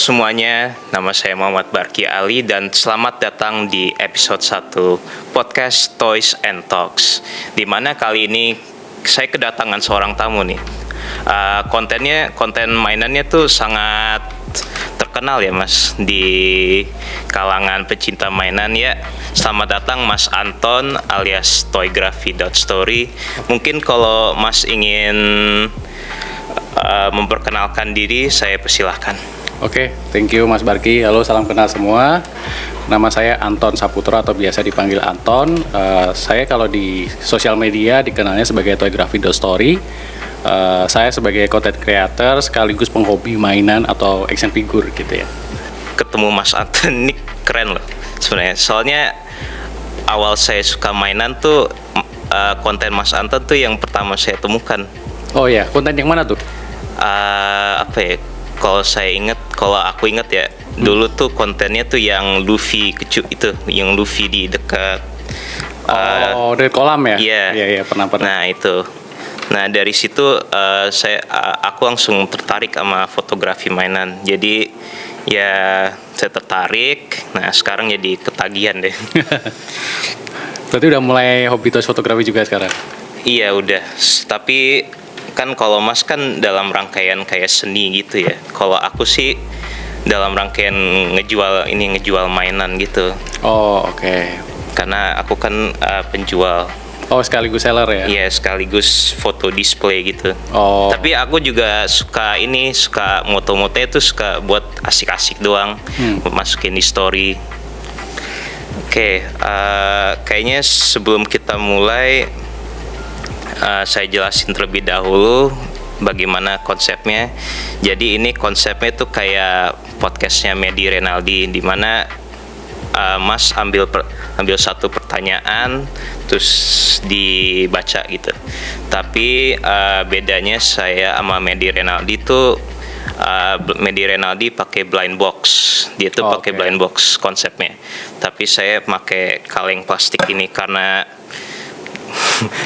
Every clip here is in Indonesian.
semuanya, nama saya Muhammad Barki Ali dan selamat datang di episode 1 podcast Toys and Talks. Dimana kali ini saya kedatangan seorang tamu nih. Konten mainannya tuh sangat terkenal ya Mas di kalangan pecinta mainan ya. Selamat datang Mas Anton alias Toygraphy.story. Mungkin kalau Mas ingin memperkenalkan diri, saya persilahkan. Oke, thank you Mas Barki. Halo, salam kenal semua. Nama saya Anton Saputra atau biasa dipanggil Anton. Saya kalau di sosial media dikenalnya sebagai Toygraphy.story. Saya sebagai content creator sekaligus penghobi mainan atau action figure gitu ya. Ketemu Mas Anton ini keren loh sebenarnya. Soalnya awal saya suka mainan tuh konten Mas Anton tuh yang pertama saya temukan. Oh ya, konten yang mana tuh? Apa ya? Kalau aku inget ya, dulu tuh kontennya tuh yang Luffy itu, yang Luffy di dekat. Dari kolam ya? Iya, pernah. Nah itu. Nah dari situ aku langsung tertarik sama fotografi mainan. Jadi ya saya tertarik. Nah sekarang jadi ketagihan deh. Berarti udah mulai hobi toys fotografi juga sekarang? Iya udah. Tapi kan kalau Mas kan dalam rangkaian kayak seni gitu ya. Kalau aku sih dalam rangkaian ngejual mainan gitu. Oh oke. Karena aku kan penjual. Oh sekaligus seller ya? Iya sekaligus foto display gitu. Oh. Tapi aku juga suka moto-moto itu suka buat asik-asik doang, buat masukin di story. Oke, kayaknya sebelum kita mulai saya jelasin terlebih dahulu bagaimana konsepnya. Jadi ini konsepnya tuh kayak podcastnya Medi Renaldi, di mana Mas ambil satu pertanyaan terus dibaca gitu. Tapi bedanya saya sama Medi Renaldi tuh Medi Renaldi pakai blind box. Dia tuh pakai blind box konsepnya. Tapi saya pakai kaleng plastik ini karena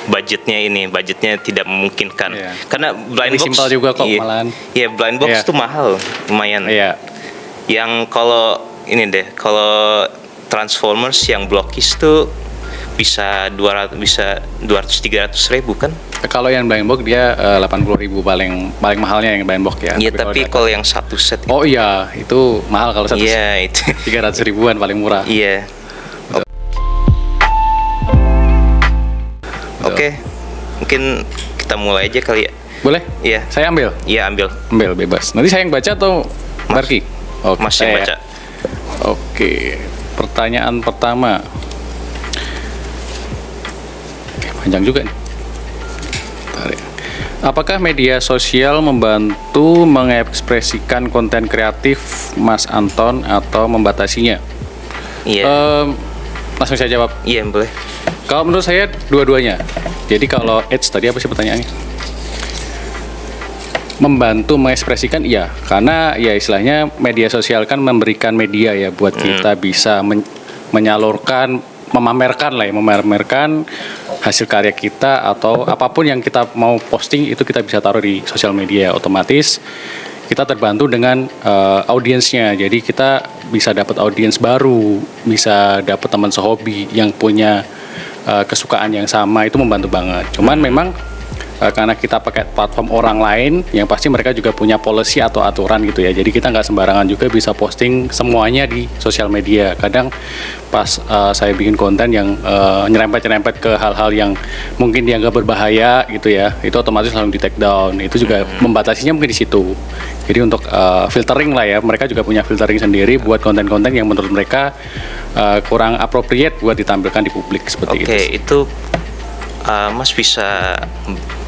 budgetnya tidak memungkinkan. Yeah. Karena blind box simpel juga kok malahan. Iya, blind box tuh mahal lumayan. Iya. Yang kalau Transformers yang blokis tuh bisa 200-300 ribu kan? Kalau yang blind box dia 80.000 paling mahalnya yang blind box ya. Iya, tapi kalau yang satu set oh iya, itu mahal kalau satu set. Iya, itu 300 ribuan paling murah. Iya. Oke. Mungkin kita mulai aja kali ya. Boleh? Iya. Saya ambil? Iya, ambil. Ambil, bebas. Nanti saya yang baca atau Barki? Oke, Mas yang baca. Oke. Pertanyaan pertama. Panjang juga nih. Apakah media sosial membantu mengekspresikan konten kreatif Mas Anton atau membatasinya? Iya. Langsung saya jawab. Iya, boleh. Kalau menurut saya dua-duanya. Jadi kalau tadi apa sih pertanyaannya? Membantu mengekspresikan iya, karena ya istilahnya media sosial kan memberikan media ya buat kita bisa menyalurkan, memamerkan hasil karya kita atau apapun yang kita mau posting itu kita bisa taruh di sosial media. Otomatis kita terbantu dengan audiensnya, jadi kita bisa dapat audiens baru, bisa dapat teman sehobi yang punya kesukaan yang sama, itu membantu banget. Cuman memang karena kita pakai platform orang lain, yang pasti mereka juga punya policy atau aturan gitu ya. Jadi kita nggak sembarangan juga bisa posting semuanya di sosial media. Kadang pas saya bikin konten yang nyerempet ke hal-hal yang mungkin dianggap berbahaya gitu ya, itu otomatis langsung di take down. Itu juga membatasinya mungkin di situ. Jadi untuk filtering lah ya, mereka juga punya filtering sendiri buat konten-konten yang menurut mereka kurang appropriate buat ditampilkan di publik seperti itu. Oke, itu Mas bisa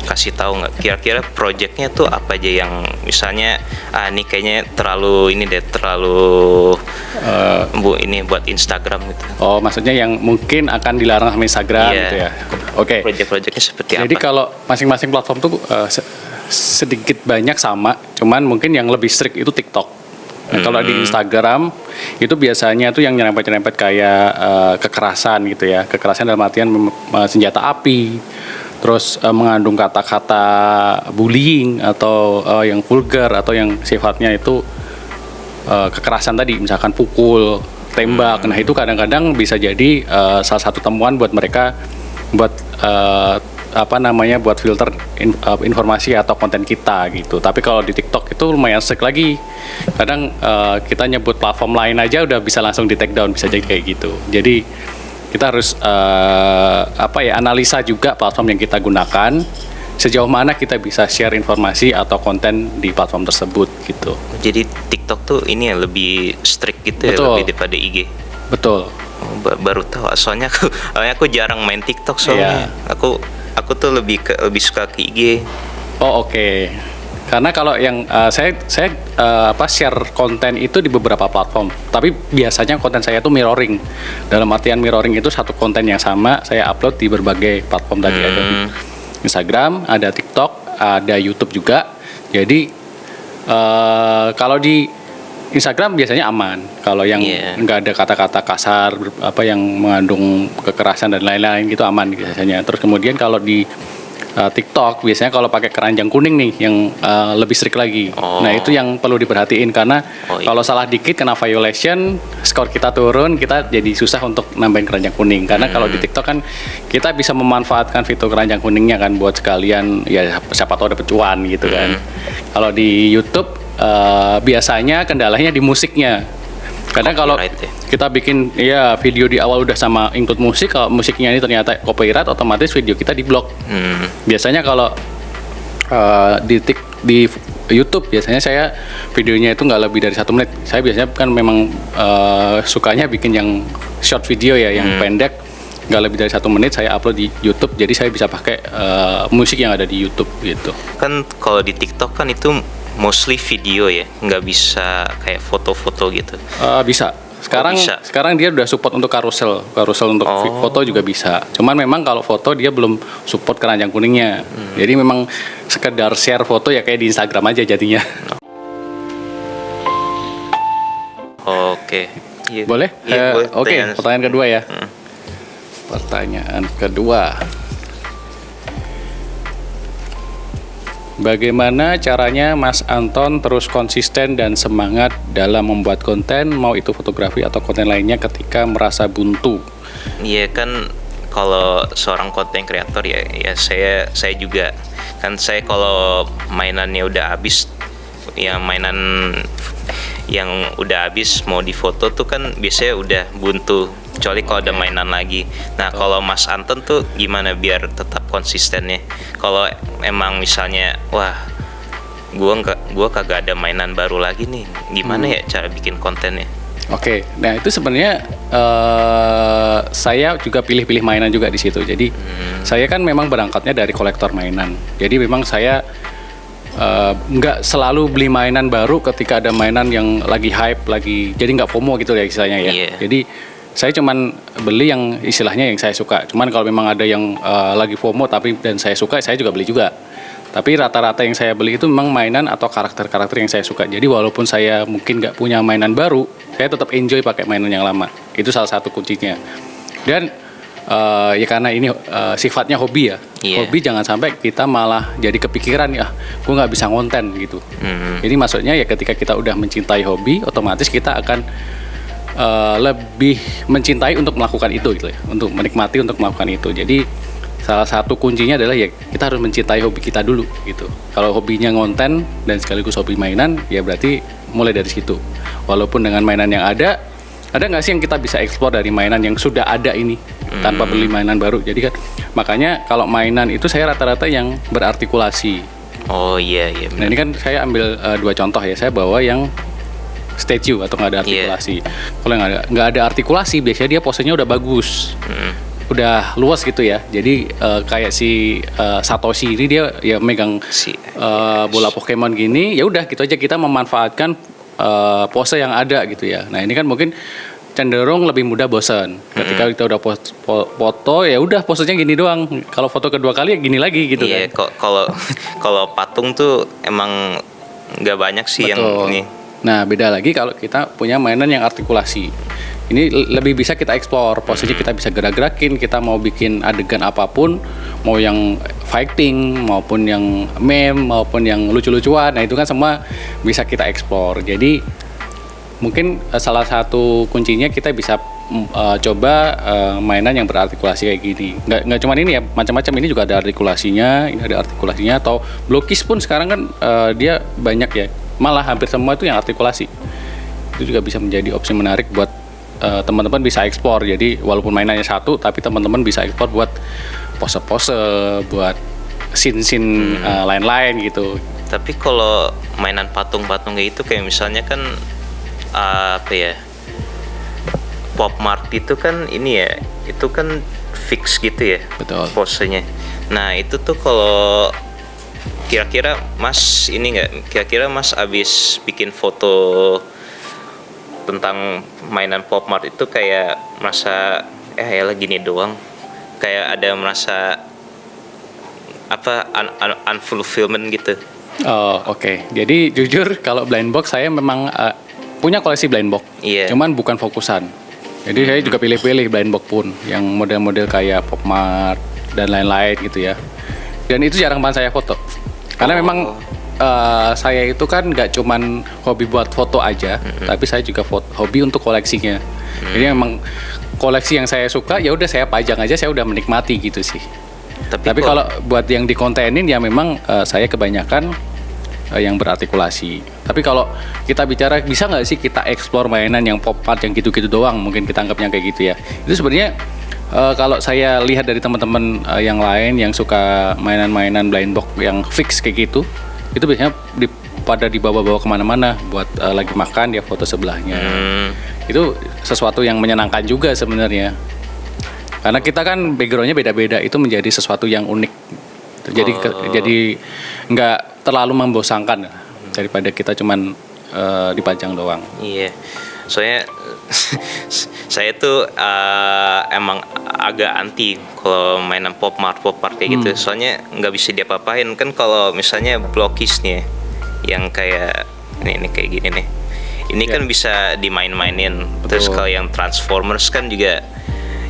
kasih tahu nggak kira-kira proyeknya tuh apa aja yang misalnya ini kayaknya terlalu ini buat Instagram gitu. Oh, maksudnya yang mungkin akan dilarang sama Instagram gitu ya. Oke. Proyek-proyeknya seperti apa? Jadi kalau masing-masing platform tuh sedikit banyak sama, cuman mungkin yang lebih strict itu TikTok. Nah, kalau di Instagram itu biasanya tuh yang nyerempet-nyerempet kayak kekerasan gitu ya. Kekerasan dalam artian senjata api, terus mengandung kata-kata bullying atau yang vulgar atau yang sifatnya itu kekerasan tadi, misalkan pukul, tembak. Nah itu kadang-kadang bisa jadi salah satu temuan buat mereka buat buat filter informasi atau konten kita gitu. Tapi kalau di TikTok itu lumayan strict lagi. Kadang kita nyebut platform lain aja udah bisa langsung di take down, bisa jadi kayak gitu. Jadi kita harus analisa juga platform yang kita gunakan, sejauh mana kita bisa share informasi atau konten di platform tersebut gitu. Jadi TikTok tuh ini ya lebih strict gitu. Betul. Ya, lebih daripada IG. Betul. Baru tahu, soalnya aku jarang main TikTok soalnya. Aku tuh lebih suka ke IG. Oh oke. Karena kalau yang saya share konten itu di beberapa platform. Tapi biasanya konten saya itu mirroring. Dalam artian mirroring itu satu konten yang sama saya upload di berbagai platform tadi. Ada di Instagram, ada TikTok, ada YouTube juga. Jadi kalau di Instagram biasanya aman. Kalau yang nggak ada kata-kata kasar, yang mengandung kekerasan dan lain-lain gitu aman biasanya. Terus kemudian kalau di TikTok biasanya kalau pakai keranjang kuning nih yang lebih strict lagi. Nah itu yang perlu diperhatiin karena kalau salah dikit kena violation, skor kita turun, kita jadi susah untuk nambahin keranjang kuning. Karena kalau di TikTok kan kita bisa memanfaatkan fitur keranjang kuningnya kan buat sekalian ya siapa tahu dapet cuan gitu kan. Kalau di YouTube biasanya kendalanya di musiknya. Kadang kalau kita bikin video di awal udah sama include musik, kalau musiknya ini ternyata copyright, otomatis video kita di blok. Biasanya kalau di YouTube biasanya saya videonya itu nggak lebih dari 1 menit. Saya biasanya kan memang sukanya bikin yang short video ya, yang pendek, nggak lebih dari 1 menit saya upload di YouTube. Jadi saya bisa pakai musik yang ada di YouTube gitu. Kan kalau di TikTok kan itu mostly video ya, nggak bisa kayak foto-foto gitu. Bisa. Sekarang dia udah support untuk carousel untuk foto juga bisa. Cuman memang kalau foto dia belum support keranjang kuningnya. Jadi memang sekedar share foto ya kayak di Instagram aja jadinya. Oke. Boleh? Boleh. Oke, pertanyaan kedua ya. Pertanyaan kedua. Bagaimana caranya Mas Anton terus konsisten dan semangat dalam membuat konten, mau itu fotografi atau konten lainnya ketika merasa buntu? Iya kan, kalau seorang konten kreator ya saya juga kan, saya kalau mainannya udah habis, ya mainan yang udah habis mau difoto tuh kan biasanya udah buntu, kecuali kalau ada mainan lagi. Nah kalau Mas Anton tuh gimana biar tetap konsistennya? Kalau emang misalnya gua kagak ada mainan baru lagi nih, gimana ya cara bikin kontennya? Oke, nah itu sebenarnya saya juga pilih-pilih mainan juga di situ. Jadi saya kan memang berangkatnya dari kolektor mainan. Jadi memang saya nggak selalu beli mainan baru ketika ada mainan yang lagi hype, jadi nggak FOMO gitu ya istilahnya ya. Jadi saya cuman beli yang istilahnya yang saya suka. Cuman kalau memang ada yang lagi FOMO dan saya suka, saya juga beli juga. Tapi rata-rata yang saya beli itu memang mainan atau karakter-karakter yang saya suka. Jadi walaupun saya mungkin nggak punya mainan baru, saya tetap enjoy pakai mainan yang lama. Itu salah satu kuncinya. Dan ya karena ini sifatnya hobi ya. Hobi jangan sampai kita malah jadi kepikiran gue nggak bisa ngonten gitu. Jadi maksudnya ya ketika kita udah mencintai hobi, otomatis kita akan lebih mencintai untuk melakukan itu gitu ya, untuk menikmati untuk melakukan itu. Jadi salah satu kuncinya adalah ya kita harus mencintai hobi kita dulu gitu. Kalau hobinya ngonten dan sekaligus hobi mainan, ya berarti mulai dari situ. Walaupun dengan mainan yang ada nggak sih yang kita bisa eksplor dari mainan yang sudah ada ini tanpa beli mainan baru. Jadi kan makanya kalau mainan itu saya rata-rata yang berartikulasi. Oh iya benar. Nah ini kan saya ambil 2 contoh ya. Saya bawa yang statue atau nggak ada artikulasi. Kalau nggak ada artikulasi biasanya dia posenya udah bagus, udah luas gitu ya. Jadi kayak si Satoshi ini dia ya megang bola Pokemon gini. Ya udah gitu aja, kita memanfaatkan pose yang ada gitu ya. Nah ini kan mungkin cenderung lebih mudah bosan. Ketika kita udah foto ya udah posenya gini doang. Kalau foto kedua kali ya gini lagi gitu kan. Kalau patung tuh emang nggak banyak sih. Betul. Yang ini. Nah beda lagi kalau kita punya mainan yang artikulasi. Ini lebih bisa kita explore, posisinya kita bisa gerak-gerakin, kita mau bikin adegan apapun, mau yang fighting, maupun yang meme, maupun yang lucu-lucuan, nah itu kan semua bisa kita explore. Jadi mungkin salah satu kuncinya kita bisa coba mainan yang berartikulasi kayak gini. Nggak cuma ini ya, macam-macam, ini juga ada artikulasinya, ini ada artikulasinya, atau blokis pun sekarang kan dia banyak ya, malah hampir semua itu yang artikulasi. Itu juga bisa menjadi opsi menarik buat teman-teman bisa eksplor. Jadi walaupun mainannya satu, tapi teman-teman bisa eksplor buat pose-pose, buat scene-scene lain-lain gitu. Tapi kalau mainan patung-patung kayak itu, kayak misalnya kan apa ya, Pop Mart itu kan ini ya, itu kan fix gitu ya. Betul. Posenya. Nah itu tuh kalau kira-kira Mas ini nggak, kira-kira Mas abis bikin foto tentang mainan Pop Mart itu kayak merasa ya gini doang, kayak ada merasa apa unfulfillment gitu. Oh, oke. Jadi jujur kalau blind box saya memang punya koleksi blind box. Iya. Cuman bukan fokusan. Jadi saya juga pilih-pilih blind box pun yang model-model kayak Pop Mart dan lain-lain gitu ya. Dan itu jarang banget saya foto. Karena memang saya itu kan nggak cuman hobi buat foto aja, tapi saya juga hobi untuk koleksinya. Jadi memang koleksi yang saya suka ya udah saya pajang aja, saya udah menikmati gitu sih. Tapi kalau buat yang dikontenin ya memang saya kebanyakan yang berartikulasi. Tapi kalau kita bicara bisa nggak sih kita explore mainan yang pop art yang gitu-gitu doang, mungkin kita anggapnya kayak gitu ya. Itu sebenarnya kalau saya lihat dari teman-teman yang lain yang suka mainan-mainan blind box yang fix kayak gitu, itu biasanya pada dibawa-bawa kemana-mana buat lagi makan dia foto sebelahnya. Itu sesuatu yang menyenangkan juga sebenarnya. Karena kita kan backgroundnya beda-beda, itu menjadi sesuatu yang unik. Jadi nggak terlalu membosankan daripada kita cuman dipajang doang. Iya, soalnya saya tuh emang agak anti kalau mainan pop art kayak gitu. Soalnya nggak bisa diapa-apain kan kalau misalnya blokis nih, yang kayak ini kayak gini nih. Ini kan bisa dimain-mainin. Terus kalau yang Transformers kan juga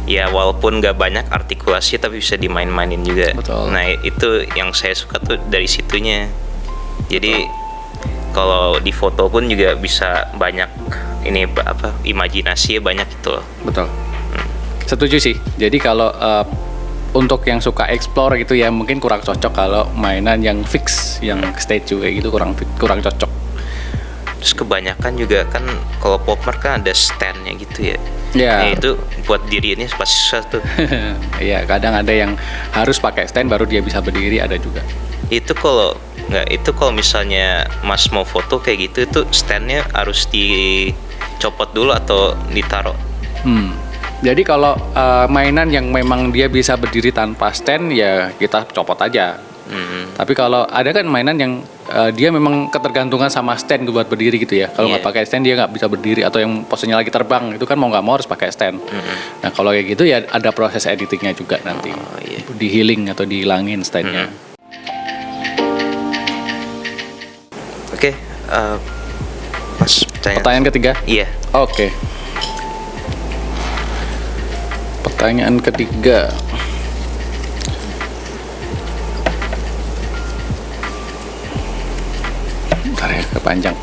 ya walaupun nggak banyak artikulasi tapi bisa dimain-mainin juga. Betul. Nah itu yang saya suka tuh dari situnya. Jadi kalau di foto pun juga bisa banyak ini apa imajinasinya banyak gitu loh. Betul. Setuju sih. Jadi kalau untuk yang suka explore gitu ya mungkin kurang cocok kalau mainan yang fix, yang statue kayak gitu kurang cocok. Terus kebanyakan juga kan kalau Pop Mart kan ada standnya gitu ya. Ya. Nah, itu buat diri ini pasti susah tuh. Iya, kadang ada yang harus pakai stand baru dia bisa berdiri, ada juga. Itu kalau misalnya Mas mau foto kayak gitu, itu standnya harus dicopot dulu atau ditaruh. Jadi kalau mainan yang memang dia bisa berdiri tanpa stand ya kita copot aja. Tapi kalau ada kan mainan yang dia memang ketergantungan sama stand buat berdiri gitu ya. Kalau nggak pakai stand dia nggak bisa berdiri, atau yang posenya lagi terbang itu kan mau nggak mau harus pakai stand. Nah kalau kayak gitu ya ada proses editingnya juga nanti, di healing atau dihilangin standnya. Oke, Mas Pertanyaan ketiga. Iya. Oke. Pertanyaan ketiga. Panjang.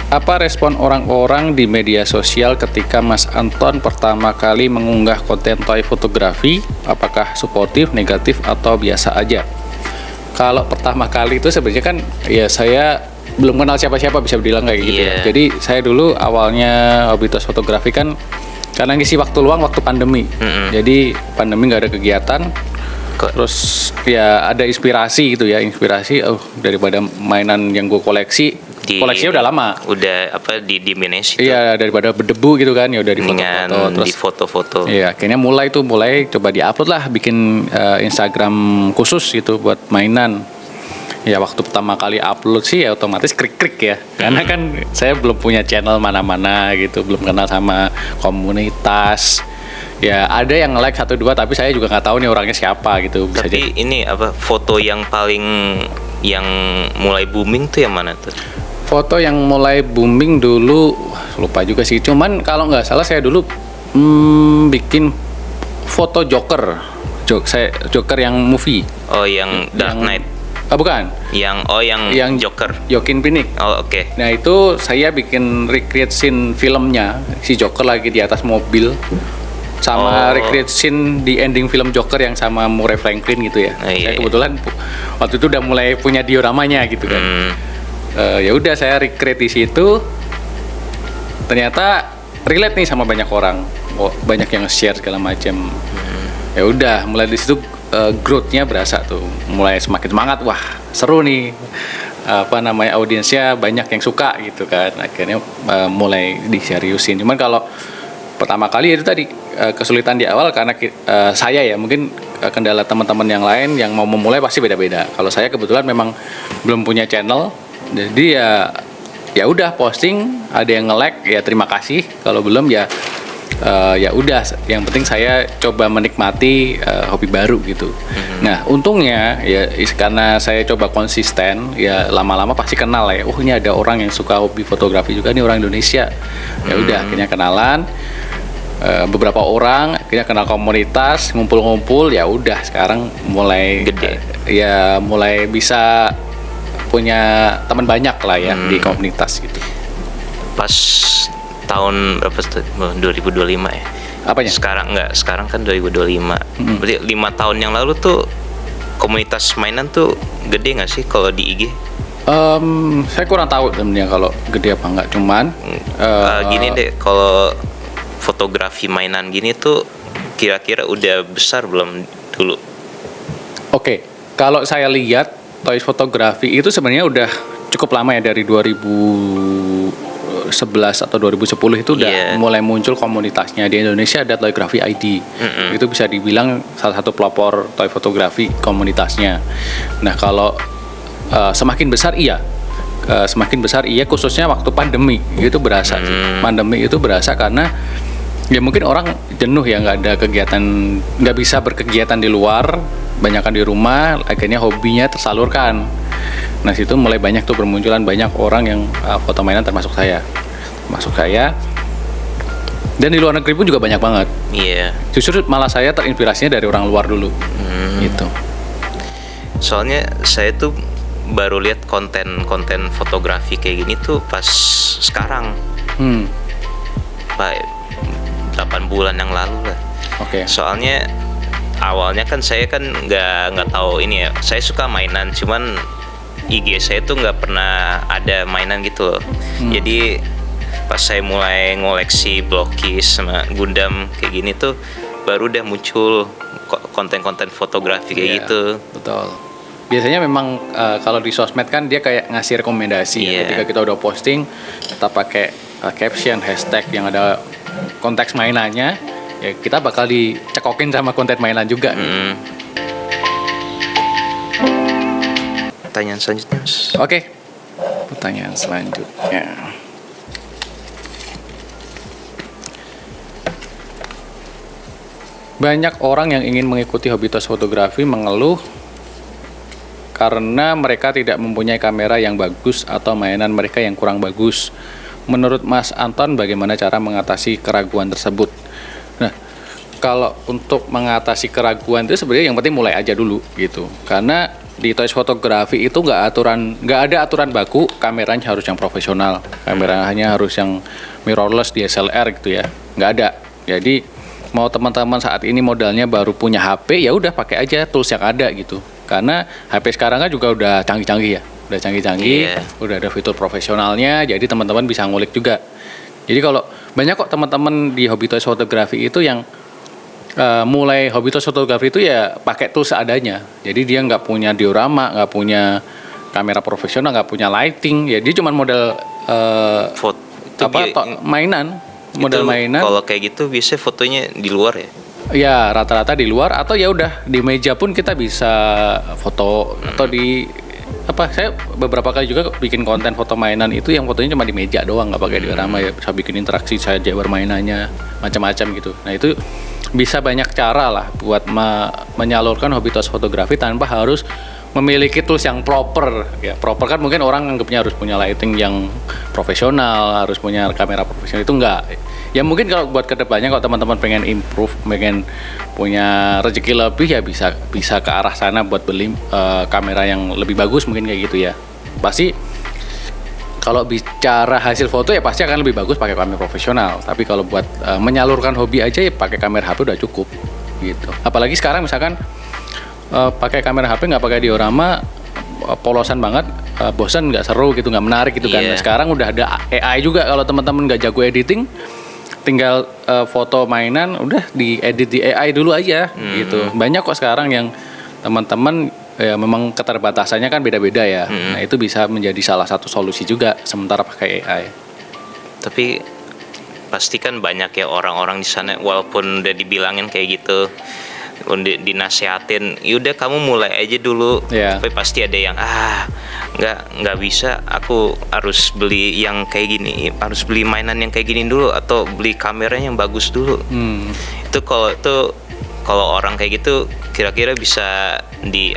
Apa respon orang-orang di media sosial ketika Mas Anton pertama kali mengunggah konten toy fotografi? Apakah suportif, negatif, atau biasa aja? Kalau pertama kali itu sebenarnya kan ya saya belum kenal siapa-siapa, bisa bilang kayak gitu ya. Jadi saya dulu awalnya hobi tos fotografi kan karena ngisi waktu luang waktu pandemi. Jadi pandemi nggak ada kegiatan. Terus ya ada inspirasi gitu ya, daripada mainan yang gue koleksinya udah lama, udah apa di diminish itu. Iya, daripada berdebu gitu kan, ya udah di foto-foto. Iya, akhirnya mulai coba diupload lah, bikin Instagram khusus gitu buat mainan. Ya waktu pertama kali upload sih ya otomatis krik-krik ya, karena kan saya belum punya channel mana-mana gitu, belum kenal sama komunitas. Ya ada yang like 1-2 tapi saya juga nggak tahu nih orangnya siapa gitu. Bisa tapi jadi. Ini apa foto yang mulai booming tuh yang mana tuh? Foto yang mulai booming dulu lupa juga sih. Cuman kalau nggak salah saya dulu bikin foto Joker yang movie. Oh yang Dark Knight. Bukan. Yang Joker. Joaquin Phoenix. Oh, oke. Nah itu saya bikin recreate scene filmnya, si Joker lagi di atas mobil, sama recreate scene di ending film Joker yang sama Murray Franklin gitu ya. Iya, Saya kebetulan waktu itu udah mulai punya dioramanya gitu kan. Ya udah saya recreate di situ. Ternyata relate nih sama banyak orang, banyak yang share segala macam. Ya udah mulai di situ growth-nya berasa tuh, mulai semakin semangat. Wah seru nih, audiensnya banyak yang suka gitu kan. Akhirnya mulai diseriusin. Cuman kalau pertama kali itu tadi kesulitan di awal karena saya ya mungkin kendala teman-teman yang lain yang mau memulai pasti beda-beda. Kalau saya kebetulan memang belum punya channel, jadi ya udah posting, ada yang nge-like ya terima kasih, kalau belum ya ya udah, yang penting saya coba menikmati hobi baru gitu. Nah untungnya ya karena saya coba konsisten, ya lama-lama pasti kenal ya. Oh ini ada orang yang suka hobi fotografi juga nih, orang Indonesia. Ya udah akhirnya kenalan beberapa orang, akhirnya kenal komunitas, ngumpul-ngumpul. Ya udah sekarang mulai Gede. Ya mulai bisa punya teman banyak lah ya di komunitas gitu. Pas tahun berapa tuh? 2025 ya. Apanya? Sekarang kan 2025. Berarti 5 tahun yang lalu tuh komunitas mainan tuh gede nggak sih kalau di IG? Saya kurang tahu sebenarnya kalau gede apa enggak, cuman gini deh, kalau fotografi mainan gini tuh kira-kira udah besar belum dulu? Oke, kalau saya lihat Toys Fotografi itu sebenarnya udah cukup lama ya, dari 2011 atau 2010 itu udah mulai muncul komunitasnya. Di Indonesia ada Toygraphy ID. Itu bisa dibilang salah satu pelopor toy fotografi komunitasnya. Nah, kalau semakin besar iya. Semakin besar iya, khususnya waktu pandemi itu berasa sih. Pandemi itu berasa karena ya mungkin orang jenuh ya, nggak ada kegiatan, nggak bisa berkegiatan di luar, banyakkan di rumah, akhirnya hobinya tersalurkan. Nah situ mulai banyak tuh bermunculan banyak orang yang foto mainan, termasuk saya. Dan di luar negeri pun juga banyak banget. Iya. Justru malah saya terinspirasinya dari orang luar dulu. Gitu. Soalnya saya tuh baru lihat konten fotografi kayak gini tuh pas sekarang. Pak, 8 bulan yang lalu lah. Oke. Soalnya awalnya kan saya kan nggak tahu ini ya. Saya suka mainan, cuman IG saya tuh nggak pernah ada mainan gitu loh. Jadi pas saya mulai ngoleksi Blockies sama Gundam kayak gini tuh, baru udah muncul konten-konten fotografi kayak gitu. Betul. Biasanya memang kalau di sosmed kan dia kayak ngasih rekomendasi ya. Ketika kita udah posting, kita pakai caption, hashtag yang ada konteks mainannya, ya kita bakal dicekokin sama konten mainan juga. Pertanyaan selanjutnya, Mas. Oke. Pertanyaan selanjutnya. Banyak orang yang ingin mengikuti hobi tos fotografi mengeluh karena mereka tidak mempunyai kamera yang bagus atau mainan mereka yang kurang bagus. Menurut Mas Anton, bagaimana cara mengatasi keraguan tersebut? Nah, kalau untuk mengatasi keraguan itu sebenarnya yang penting mulai aja dulu gitu. Karena di toys fotografi itu nggak ada aturan baku kameranya harus yang profesional, kameranya harus yang mirrorless DSLR gitu ya. Nggak ada. Jadi mau teman-teman saat ini modalnya baru punya HP, ya udah pakai aja tools yang ada gitu. Karena HP sekarang kan juga udah canggih-canggih ya. Udah canggih-canggih, udah ada fitur profesionalnya, jadi teman-teman bisa ngulik juga. Jadi kalau banyak kok teman-teman di hobi toys fotografi itu yang mulai hobi toys fotografi itu ya pakai tools seadanya. Jadi dia nggak punya diorama, nggak punya kamera profesional, nggak punya lighting, ya dia cuma model mainan, model mainan. Kalau kayak gitu biasanya fotonya di luar ya? Ya rata-rata di luar, atau ya udah di meja pun kita bisa foto, atau di saya beberapa kali juga bikin konten foto mainan itu yang fotonya cuma di meja doang, nggak pakai diorama ya, bisa bikin interaksi, saya jabar mainannya macam-macam gitu. Nah itu bisa banyak cara lah buat menyalurkan hobi tos fotografi tanpa harus memiliki tools yang proper ya. Proper kan mungkin orang anggapnya harus punya lighting yang profesional, harus punya kamera profesional, itu enggak. Ya mungkin kalau buat kedepannya kalau teman-teman pengen improve, pengen punya rezeki lebih, ya bisa ke arah sana buat beli kamera yang lebih bagus mungkin kayak gitu ya. Pasti kalau bicara hasil foto ya pasti akan lebih bagus pakai kamera profesional. Tapi kalau buat menyalurkan hobi aja ya pakai kamera HP udah cukup gitu. Apalagi sekarang misalkan pakai kamera HP nggak pakai diorama, polosan banget, bosan, nggak seru gitu, nggak menarik gitu kan. Iya. Nah, sekarang udah ada AI juga, kalau teman-teman nggak jago editing, tinggal foto mainan udah diedit di AI dulu aja gitu. Banyak kok sekarang yang teman-teman ya memang keterbatasannya kan beda-beda ya. Nah itu bisa menjadi salah satu solusi juga sementara pakai AI. Tapi pasti kan banyak ya orang-orang di sana, walaupun udah dibilangin kayak gitu, udah dinasehatin, yaudah kamu mulai aja dulu. Yeah. Tapi pasti ada yang nggak bisa, aku harus beli yang kayak gini, harus beli mainan yang kayak gini dulu, atau beli kameranya yang bagus dulu. Itu kalau orang kayak gitu kira-kira bisa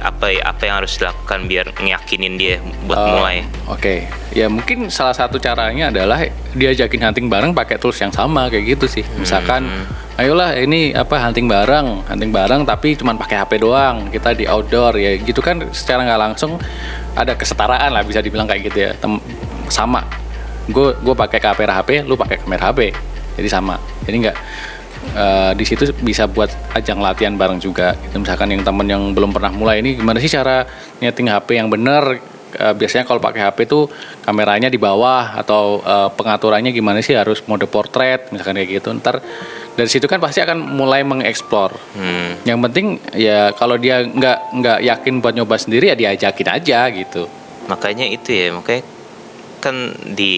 apa yang harus dilakukan biar ngeyakinin dia buat mulai? Oke. Ya mungkin salah satu caranya adalah diajakin hunting bareng pakai tools yang sama kayak gitu sih. Misalkan ayolah ini hunting bareng tapi cuman pakai HP doang, kita di outdoor ya gitu kan, secara nggak langsung ada kesetaraan lah, bisa dibilang kayak gitu ya. Sama. Gue pakai kamera HP, lu pakai kamera HP. Jadi sama. Jadi nggak di situ bisa buat ajang latihan bareng juga. Misalkan yang temen yang belum pernah mulai ini, gimana sih cara nyeting HP yang bener? Biasanya kalau pakai HP tuh kameranya di bawah, atau pengaturannya gimana sih, harus mode portrait misalkan kayak gitu. Ntar dari situ kan pasti akan mulai mengeksplor. Yang penting ya kalau dia nggak yakin buat nyoba sendiri ya diajakin aja gitu. Makanya itu ya, makanya kan di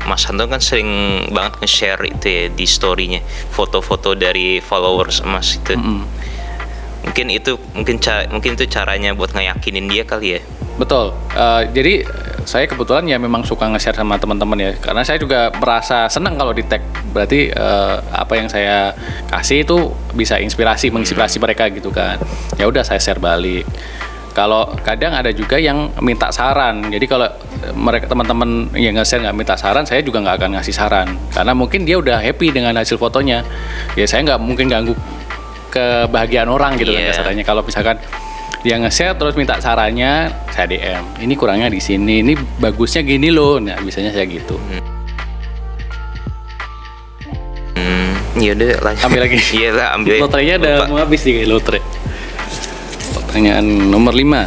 Mas Anton kan sering banget nge-share itu ya di story-nya, foto-foto dari followers Mas itu. Mungkin itu caranya buat ngeyakinin dia kali ya. Betul. Jadi saya kebetulan ya memang suka nge-share sama teman-teman ya, karena saya juga merasa senang kalau di tag. Berarti apa yang saya kasih itu bisa menginspirasi mereka gitu kan. Ya udah saya share balik. Kalau kadang ada juga yang minta saran, jadi kalau mereka teman-teman yang nge-share nggak minta saran, saya juga nggak akan ngasih saran, karena mungkin dia udah happy dengan hasil fotonya. Ya saya nggak mungkin ganggu kebahagiaan orang gitu kan kasarannya. Kalau misalkan dia nge-share terus minta sarannya, saya DM. Ini kurangnya di sini, ini bagusnya gini loh. Nah biasanya saya gitu. Ya udah lanjut. Ambil lagi. Iya lah, ambil. Lotrenya udah mau habis nih lotre. Pertanyaan nomor 5.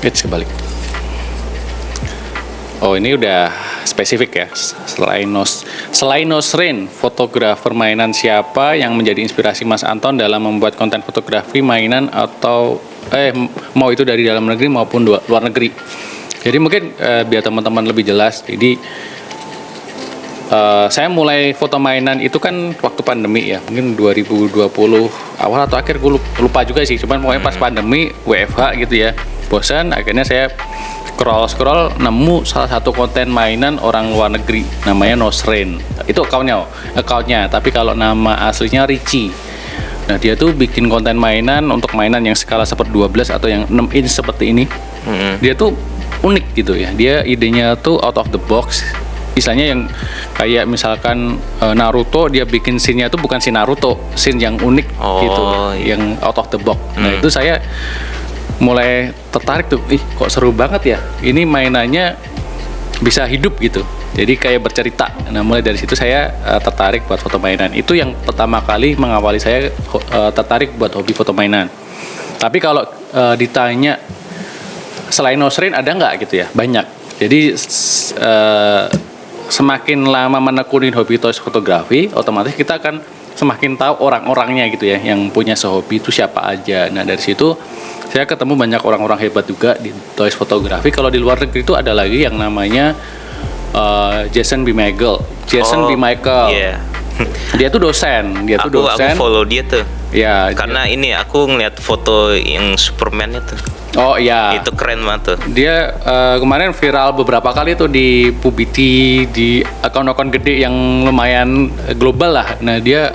Kebalik. Oh ini udah spesifik ya. Selain Nosrin, fotografer mainan siapa yang menjadi inspirasi Mas Anton dalam membuat konten fotografi mainan, atau mau itu dari dalam negeri maupun luar negeri? Jadi mungkin biar teman-teman lebih jelas. Jadi saya mulai foto mainan itu kan waktu pandemi ya, mungkin 2020 awal atau akhir, gue lupa juga sih. Cuman pokoknya pas pandemi WFH gitu ya, bosan, akhirnya saya scroll nemu salah satu konten mainan orang luar negeri namanya Nosrin. Itu accountnya, tapi kalau nama aslinya Richie. Nah dia tuh bikin konten mainan untuk mainan yang skala seperti 12 atau yang 6 inch seperti ini. Dia tuh unik gitu ya, dia idenya tuh out of the box. Misalnya yang kayak misalkan Naruto, dia bikin scene-nya tuh bukan scene Naruto, scene yang unik gitu, yang out of the box. Nah itu saya mulai tertarik tuh, kok seru banget ya, ini mainannya bisa hidup gitu, jadi kayak bercerita. Nah mulai dari situ saya tertarik buat foto mainan. Itu yang pertama kali mengawali saya tertarik buat hobi foto mainan. Tapi kalau ditanya selain Nosrin ada nggak gitu ya, banyak. Jadi semakin lama menekuni hobi toys fotografi, otomatis kita akan semakin tahu orang-orangnya gitu ya, yang punya sehobi itu siapa aja. Nah dari situ saya ketemu banyak orang-orang hebat juga di toys fotografi. Kalau di luar negeri itu ada lagi yang namanya Jason B. Michael. Yeah. Dia tuh dosen. Aku follow dia tuh. Ya. Karena ini aku ngeliat foto yang Superman itu. Oh iya. Itu keren banget tuh. Dia kemarin viral beberapa kali tuh di Pubiti, di akun-akun gede yang lumayan global lah. Nah dia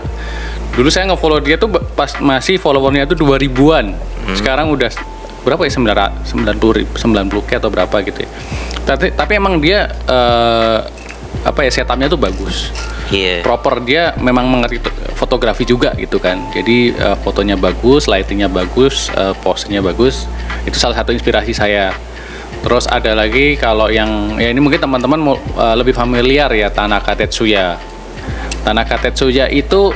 dulu saya nge-follow dia tuh pas masih followernya tuh 2000-an. Sekarang udah berapa ya, 90K atau berapa gitu ya. Tapi emang dia setupnya tuh bagus. Iya. Proper, dia memang mengerti fotografi juga gitu kan. Jadi fotonya bagus, lightingnya bagus, pose-nya bagus. Itu salah satu inspirasi saya. Terus ada lagi kalau yang ya ini mungkin teman-teman lebih familiar ya, Tanaka Tetsuya. Tanaka Tetsuya itu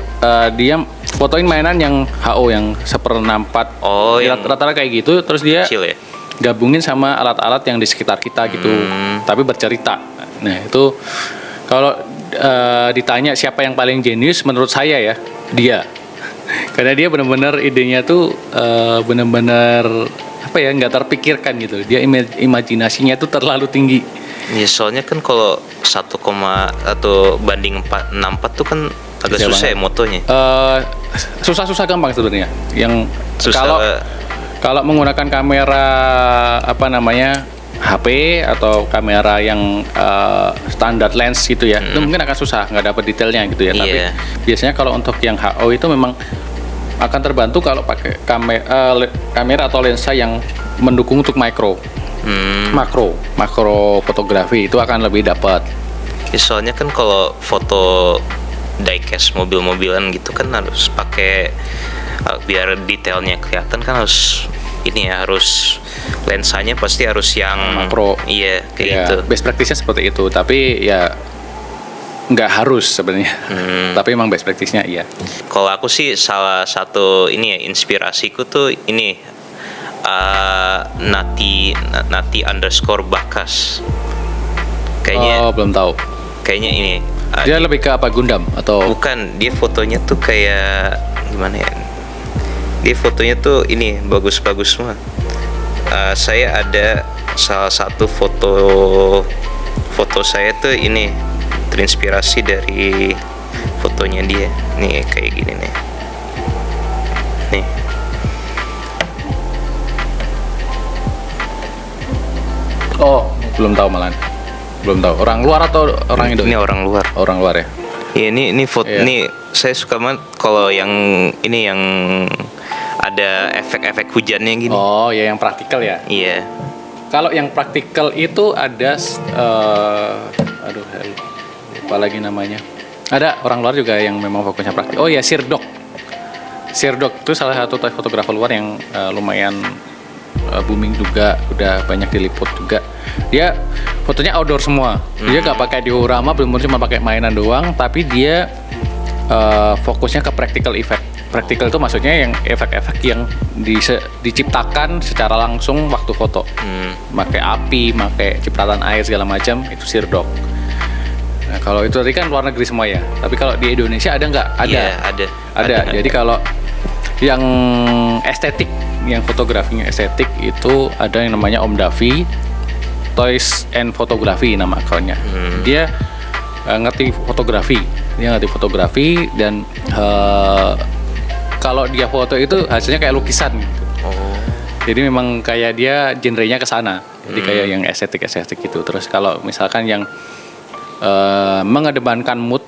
dia fotoin mainan yang HO yang 1/64. Oh, yang rata-rata kayak gitu. Terus dia kecil ya. gabungin sama alat-alat yang di sekitar kita gitu, tapi bercerita. Nah itu kalau ditanya siapa yang paling jenius, menurut saya ya dia, karena dia benar-benar idenya tuh benar-benar nggak terpikirkan gitu. Dia imajinasinya tuh terlalu tinggi. Ya soalnya kan kalau 1,1 banding 464 tuh kan agak susah ya motonya. Susah gampang sebenarnya. Yang Susah. Kalau menggunakan kamera HP atau kamera yang standar lens gitu ya, itu mungkin akan susah, nggak dapat detailnya gitu ya. Tapi biasanya kalau untuk yang HO itu memang akan terbantu kalau pakai kamera atau lensa yang mendukung untuk makro fotografi, itu akan lebih dapat. Ya, soalnya kan kalau foto diecast mobil-mobilan gitu kan harus pakai biar detailnya kelihatan kan harus harus lensanya pasti harus yang makro. Iya, kayak ya, gitu. Best practice-nya seperti itu, tapi ya nggak harus sebenarnya. Tapi emang best practice-nya iya. Kalau aku sih salah satu inspirasiku tuh Nati_Bakas. Kayaknya belum tahu. Kayaknya Dia lebih ke apa, Gundam atau? Bukan, dia fotonya tuh kayak gimana ya? Dia fotonya tuh bagus-bagus semua. Saya ada salah satu foto saya tuh terinspirasi dari fotonya dia. Nih kayak gini nih. Nih. Oh, belum tahu malahan. Belum tahu. Orang luar atau orang Indo? Ini orang luar. Orang luar ya. Iya, ini foto. Iya. Ini saya suka banget kalau yang ada efek-efek hujannya gini. Oh, ya yang praktikal ya. Iya. Kalau yang praktikal itu ada lupa lagi namanya. Ada orang luar juga yang memang fokusnya praktik. Oh ya, Sirdok itu salah satu fotografer luar yang lumayan booming juga, udah banyak diliput juga. Dia fotonya outdoor semua. Dia nggak pakai diorama, benar-benar cuma pakai mainan doang, tapi dia fokusnya ke practical effect. Practical itu maksudnya yang efek-efek yang diciptakan secara langsung waktu foto. Pakai api, pakai cipratan air segala macam, itu Sirdok. Nah, kalau itu tadi kan luar negeri semua ya. Tapi kalau di Indonesia ada nggak? Ada. Iya, ada. Jadi kalau yang estetik, yang fotografinya estetik itu ada yang namanya Om Davi, Toys and Photography nama akunnya. Dia ngerti fotografi. Dan kalau dia foto itu hasilnya kayak lukisan gitu. Oh. Jadi memang kayak dia genrenya ke sana. Jadi kayak yang estetik gitu. Terus kalau misalkan yang mengedepankan mood,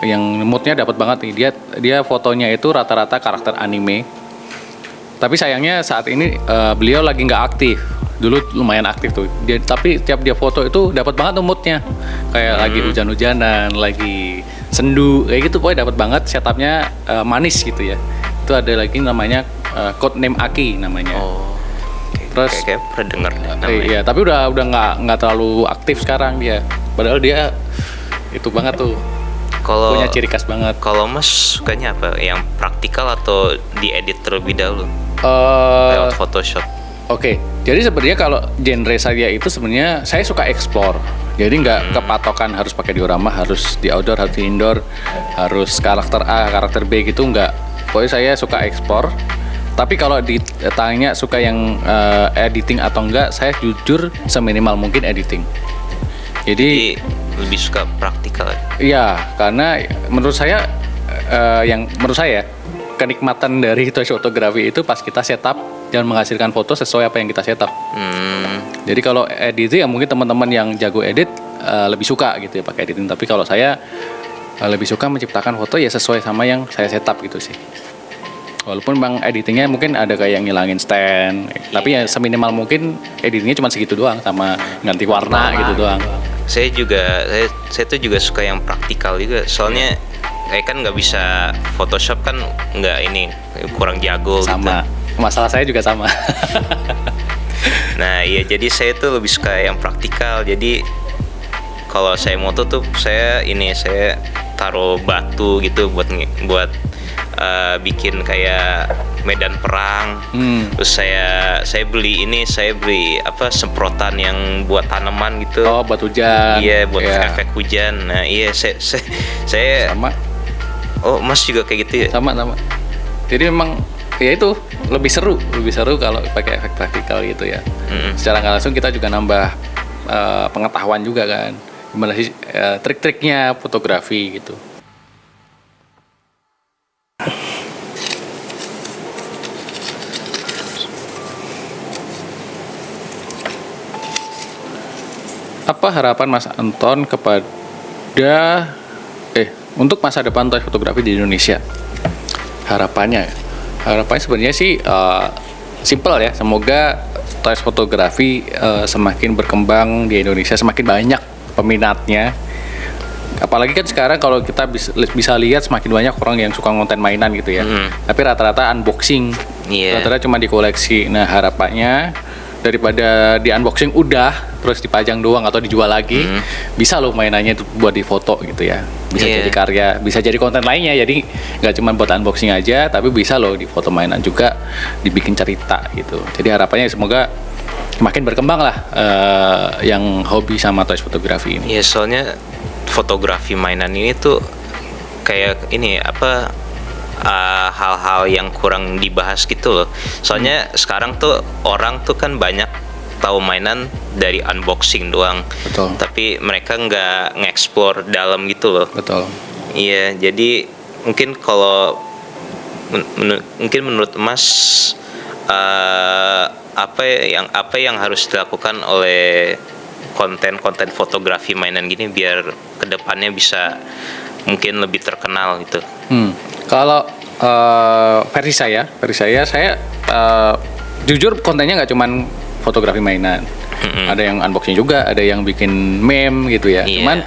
yang moodnya dapat banget nih. Dia fotonya itu rata-rata karakter anime. Tapi sayangnya saat ini beliau lagi nggak aktif. Dulu lumayan aktif tuh. Tapi tiap dia foto itu dapat banget tuh moodnya. Kayak lagi hujan-hujanan, lagi sendu, kayak gitu. Pokoknya dapat banget, setupnya manis gitu ya. Itu ada lagi namanya Code Name Aki namanya. Oh. Terus kayak pernah dengar namanya. Iya, tapi udah nggak terlalu aktif sekarang dia. Padahal dia itu banget tuh. Punya ciri khas banget. Kalau Mas sukanya apa? Yang praktikal atau diedit terlebih dahulu? Lewat Photoshop. Oke. Jadi sebenarnya kalau genre saya itu sebenarnya saya suka explore. Jadi nggak kepatokan harus pakai diorama, harus di outdoor, harus di indoor, harus karakter A, karakter B gitu nggak. Pokoknya saya suka explore. Tapi kalau ditanya suka yang editing atau enggak, saya jujur seminimal mungkin editing. Jadi lebih suka praktikal. Iya, karena menurut saya kenikmatan dari toys fotografi itu pas kita setup dan menghasilkan foto sesuai apa yang kita setup. Jadi kalau editing ya mungkin teman-teman yang jago edit lebih suka gitu ya pakai editing. Tapi kalau saya lebih suka menciptakan foto ya sesuai sama yang saya setup gitu sih. Walaupun bang editingnya mungkin ada kayak yang ngilangin stand, tapi ya seminimal mungkin editingnya cuma segitu doang, sama ganti warna gitu doang. Saya tuh juga suka yang praktikal juga, soalnya kan nggak bisa Photoshop kan, nggak ini kurang jago Sama, gitu. masalah saya juga sama. Nah iya, jadi saya tuh lebih suka yang praktikal. Jadi kalau saya moto tuh saya taruh batu gitu buat bikin kayak medan perang. Terus saya beli semprotan yang buat tanaman gitu. Oh, buat hujan. Iya, buat efek hujan. Nah iya, saya sama. Oh, Mas juga kayak gitu ya? Sama. Jadi memang ya itu lebih seru kalau pakai efek praktikal gitu ya. Secara nggak langsung kita juga nambah pengetahuan juga kan, gimana sih trik-triknya fotografi gitu. Apa harapan Mas Anton untuk masa depan toys fotografi di Indonesia? Harapannya sebenarnya sih simple ya. Semoga toys fotografi semakin berkembang di Indonesia, semakin banyak peminatnya. Apalagi kan sekarang kalau kita bisa lihat semakin banyak orang yang suka konten mainan gitu ya. Tapi rata-rata unboxing, rata-rata cuma dikoleksi. Nah harapannya daripada di unboxing udah terus dipajang doang atau dijual lagi, bisa loh mainannya itu buat difoto gitu ya, bisa jadi karya, bisa jadi konten lainnya. Jadi nggak cuma buat unboxing aja, tapi bisa loh di foto mainan juga, dibikin cerita gitu. Jadi harapannya semoga makin berkembang lah yang hobi sama toys fotografi ini. Iya, soalnya fotografi mainan ini tuh kayak ini hal-hal yang kurang dibahas gitu loh. Soalnya sekarang tuh orang tuh kan banyak tahu mainan dari unboxing doang. Betul. Tapi mereka nggak nge-explore dalam gitu loh. Betul. Iya, jadi mungkin kalau menurut Mas apa yang harus dilakukan oleh konten fotografi mainan gini biar kedepannya bisa mungkin lebih terkenal gitu. Kalau versi saya jujur kontennya nggak cuman fotografi mainan, ada yang unboxing juga, ada yang bikin meme gitu ya. Cuman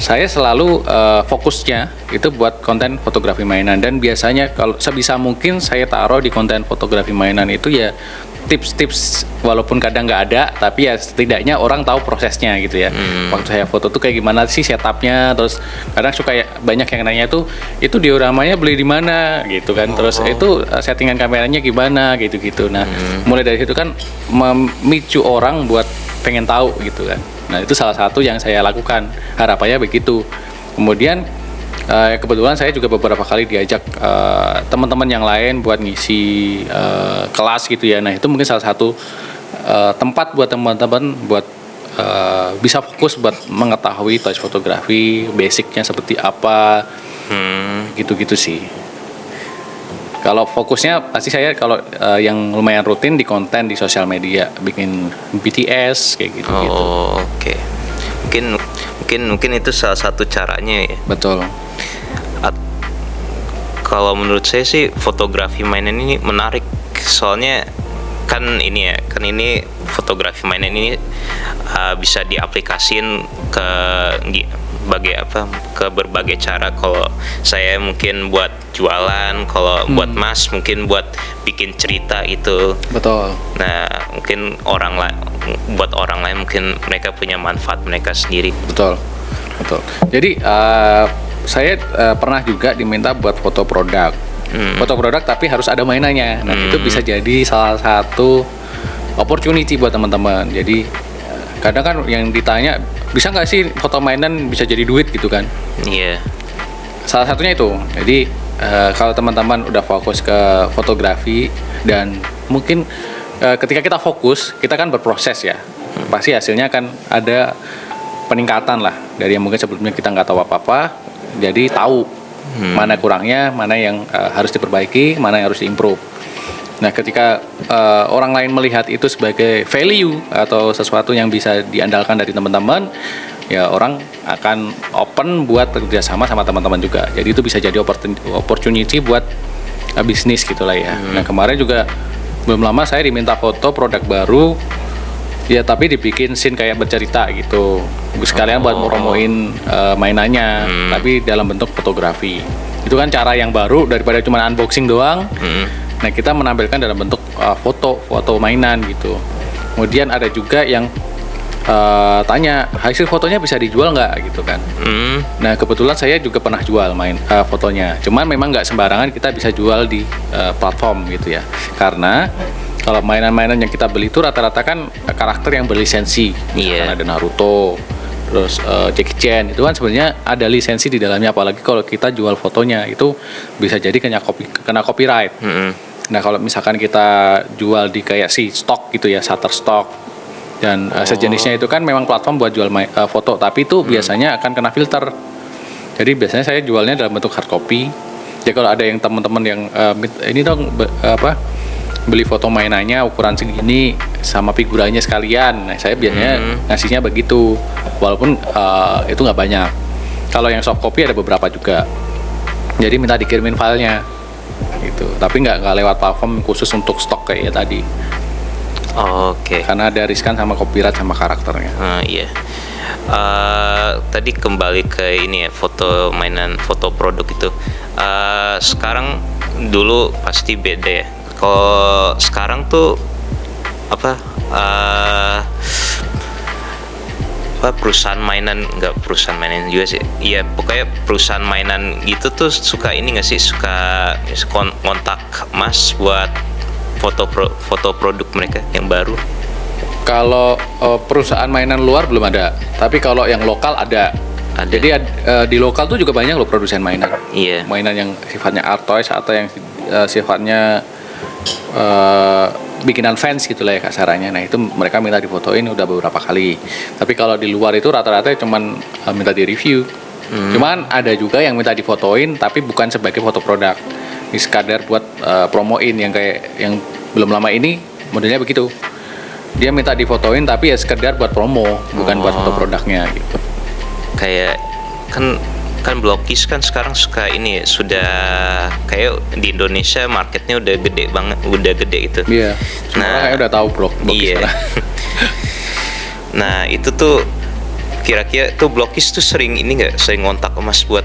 saya selalu fokusnya itu buat konten fotografi mainan, dan biasanya kalau sebisa mungkin saya taruh di konten fotografi mainan itu ya tips-tips, walaupun kadang nggak ada, tapi ya setidaknya orang tahu prosesnya gitu ya. Waktu saya foto tuh kayak gimana sih setupnya, terus kadang suka banyak yang nanya itu dioramanya beli di mana gitu kan, terus itu settingan kameranya gimana gitu. Nah mulai dari situ kan memicu orang buat pengen tahu gitu kan. Nah itu salah satu yang saya lakukan, harapannya begitu. Kemudian kebetulan saya juga beberapa kali diajak teman-teman yang lain buat ngisi kelas gitu ya. Nah itu mungkin salah satu tempat buat teman-teman buat bisa fokus buat mengetahui toys fotografi, basicnya seperti apa, gitu-gitu sih. Kalau fokusnya pasti saya kalau yang lumayan rutin di konten di sosial media, bikin BTS kayak gitu. Oh oke. Mungkin itu salah satu caranya ya. Betul. Kalau menurut saya sih fotografi mainan ini menarik, soalnya kan ini fotografi mainan ini bisa diaplikasin ke berbagai cara. Kalau saya mungkin buat jualan, kalau buat Mas mungkin buat bikin cerita itu. Betul. Nah mungkin buat orang lain mungkin mereka punya manfaat mereka sendiri. Betul. Jadi saya pernah juga diminta buat foto produk. Foto produk tapi harus ada mainannya. Nah itu bisa jadi salah satu opportunity buat teman-teman. Jadi kadang kan yang ditanya, bisa nggak sih foto mainan bisa jadi duit gitu kan? Iya. Salah satunya itu. Jadi kalau teman-teman udah fokus ke fotografi, dan mungkin ketika kita fokus, kita kan berproses ya. Pasti hasilnya kan ada peningkatan lah dari yang mungkin sebelumnya kita nggak tahu apa-apa, jadi tahu mana kurangnya, mana yang harus diperbaiki, mana yang harus diimprove. Nah ketika orang lain melihat itu sebagai value atau sesuatu yang bisa diandalkan dari teman-teman, ya orang akan open buat bekerja sama teman-teman juga. Jadi itu bisa jadi opportunity buat bisnis gitulah ya. Nah kemarin juga belum lama saya diminta foto produk baru, ya tapi dibikin scene kayak bercerita gitu, sekalian buat promoin mainannya, tapi dalam bentuk fotografi. Itu kan cara yang baru daripada cuma unboxing doang. Nah kita menampilkan dalam bentuk foto mainan gitu. Kemudian ada juga yang tanya hasil fotonya bisa dijual nggak gitu kan. Nah kebetulan saya juga pernah jual fotonya, cuman memang nggak sembarangan kita bisa jual di platform gitu ya, karena kalau mainan-mainan yang kita beli itu rata-rata kan karakter yang berlisensi. Misalkan ada Naruto, terus Jackie Chan, itu kan sebenarnya ada lisensi di dalamnya, apalagi kalau kita jual fotonya itu bisa jadi kena copyright. Nah kalau misalkan kita jual di kayak stok gitu ya, Shutterstock dan sejenisnya, itu kan memang platform buat jual foto, tapi itu biasanya akan kena filter. Jadi biasanya saya jualnya dalam bentuk hard copy. Jadi kalau ada yang teman-teman yang ini dong beli foto mainannya ukuran segini sama figurannya sekalian, nah saya biasanya ngasihnya begitu, walaupun itu nggak banyak. Kalau yang soft copy ada beberapa juga, jadi minta dikirimin filenya gitu, tapi nggak lewat platform khusus untuk stok kayak tadi. Oke. Karena ada riskan sama copyright sama karakternya. Iya. Tadi kembali ke ini ya, foto mainan, foto produk itu. Sekarang dulu pasti beda ya. Kalau sekarang tuh apa perusahaan mainan, nggak perusahaan mainan juga sih. Iya, pokoknya perusahaan mainan gitu tuh suka ini nggak sih, suka kontak Mas buat foto produk mereka yang baru. Kalau perusahaan mainan luar belum ada, tapi kalau yang lokal ada. Jadi di lokal tuh juga banyak loh produsen mainan. Iya. Mainan yang sifatnya art toys atau yang sifatnya bikinan fans gitu lah ya kasarannya. Nah itu mereka minta difotoin udah beberapa kali. Tapi kalau di luar itu rata-rata cuman minta di review. Cuman ada juga yang minta difotoin tapi bukan sebagai foto produk. Ini sekadar buat promoin, yang kayak yang belum lama ini modelnya begitu. Dia minta difotoin tapi ya sekedar buat promo, bukan buat foto produknya gitu. Kayak kan Blokis kan sekarang suka ini ya, sudah kayak di Indonesia marketnya udah gede banget, udah gede itu. Iya. Semua orang kayak udah tahu Blokis. Iya. Nah itu tuh kira-kira tuh Blokis tuh sering ngontak Mas buat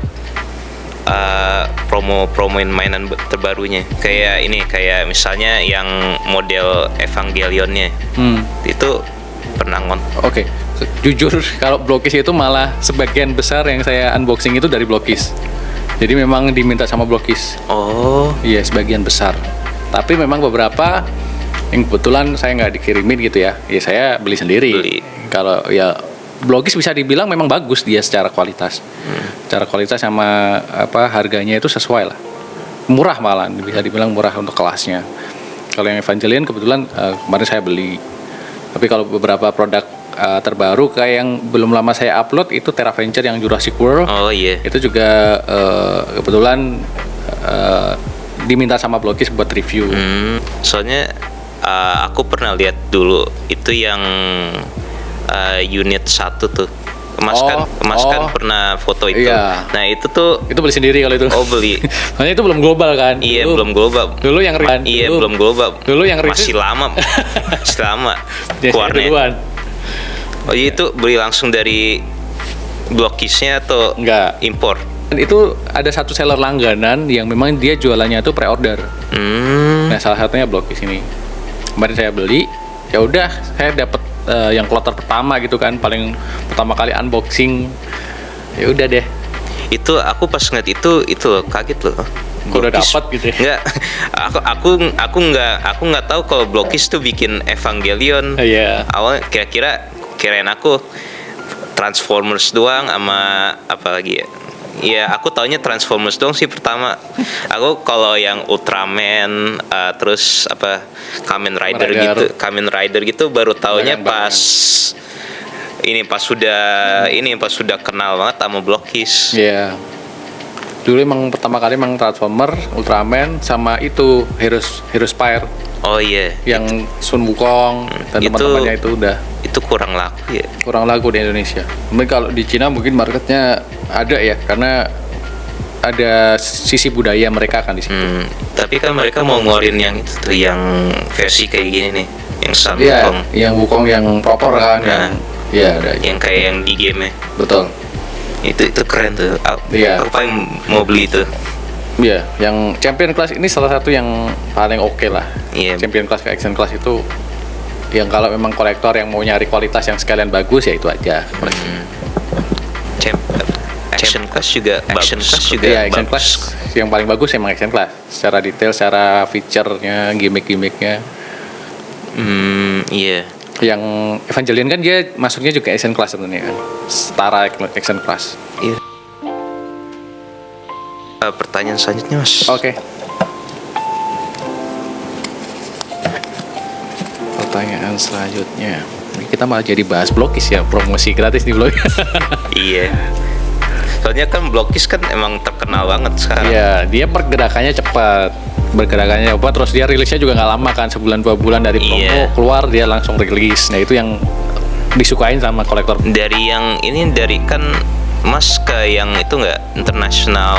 promoin mainan terbarunya, kayak misalnya yang model Evangelionnya. Itu pernah Oke. Jujur kalau Blokis itu malah sebagian besar yang saya unboxing itu dari Blokis. Jadi memang diminta sama Blokis. Oh. Iya, sebagian besar. Tapi memang beberapa yang kebetulan saya nggak dikirimin gitu ya. Ya saya beli sendiri. Kalau ya Blokis bisa dibilang memang bagus dia secara kualitas. Secara kualitas sama harganya itu sesuai lah. Murah malah, bisa dibilang murah untuk kelasnya. Kalau yang Evangelion kebetulan kemarin saya beli. Tapi kalau beberapa produk terbaru kayak yang belum lama saya upload itu TerraVenture yang Jurassic World. Oh iya. Itu juga kebetulan diminta sama Blokis buat review. Soalnya aku pernah lihat dulu itu yang unit 1 tuh. Mas kan pernah foto itu. Iya. Nah itu tuh. Itu beli sendiri kalau itu. Oh beli. Soalnya itu belum global kan. Iya belum global. Dulu yang belum global. Dulu yang masih lama. Masih lama. Keluarnya. Oh iya, itu beli langsung dari Blokisnya atau enggak? Impor. Itu ada satu seller langganan yang memang dia jualannya itu pre-order. Nah salah satunya Blokis ini. Kemarin saya beli, ya udah saya dapat yang kloter pertama gitu kan, paling pertama kali unboxing. Ya udah deh. Itu aku pas ngeliat itu loh, kaget loh. Udah dapat gitu ya. Enggak. Aku nggak tahu kalau Blokis tuh bikin Evangelion. Iya. Awalnya kirain aku Transformers doang sama apa lagi ya. Iya, aku taunya Transformers doang sih pertama. Aku kalau yang Ultraman, terus apa Kamen Rider gitu baru taunya pas sudah kenal banget sama Blokis. Iya. Dulu emang pertama kali emang Transformer, Ultraman sama itu Heroes Fire. Oh iya. Yang Sun Wukong dan teman-temannya itu udah. Itu kurang laku ya. Kurang laku di Indonesia. Mungkin kalau di Cina mungkin marketnya ada ya, karena ada sisi budaya mereka kan di situ. Tapi kan mereka mau ngeluarin yang itu tuh, yang versi kayak gini nih, yang Sun Iya, Wukong. yang Wukong yang proper kan, Nah. ya ada. Yang kayak yang di game ya. Betul. Itu keren tuh. Iya. Aku paling mau beli itu. Iya, yang Champion Class ini salah satu yang paling oke lah. Iya. Champion Class ke Action Class itu yang kalau memang kolektor yang mau nyari kualitas yang sekalian bagus ya itu aja. Action Class juga Iya, Action bagus. Class yang paling bagus emang Action Class. Secara detail, secara feature-nya, gimmick-gimmicknya. Iya. Yang Evangelion kan dia masuknya juga Action Class sebenarnya kan. Setara Action Class. Iya. Pertanyaan selanjutnya, Mas. Oke. Pertanyaan selanjutnya. Ini kita malah jadi bahas Blokis ya, promosi gratis di blog. Iya. Soalnya kan Blokis kan emang terkenal banget sekarang. Iya, dia pergerakannya cepat. Terus dia rilisnya juga nggak lama kan, sebulan 2 bulan dari promo Iya. keluar dia langsung rilis. Nah, itu yang disukain sama kolektor. Dari yang ini dari kan Mas ke yang itu nggak international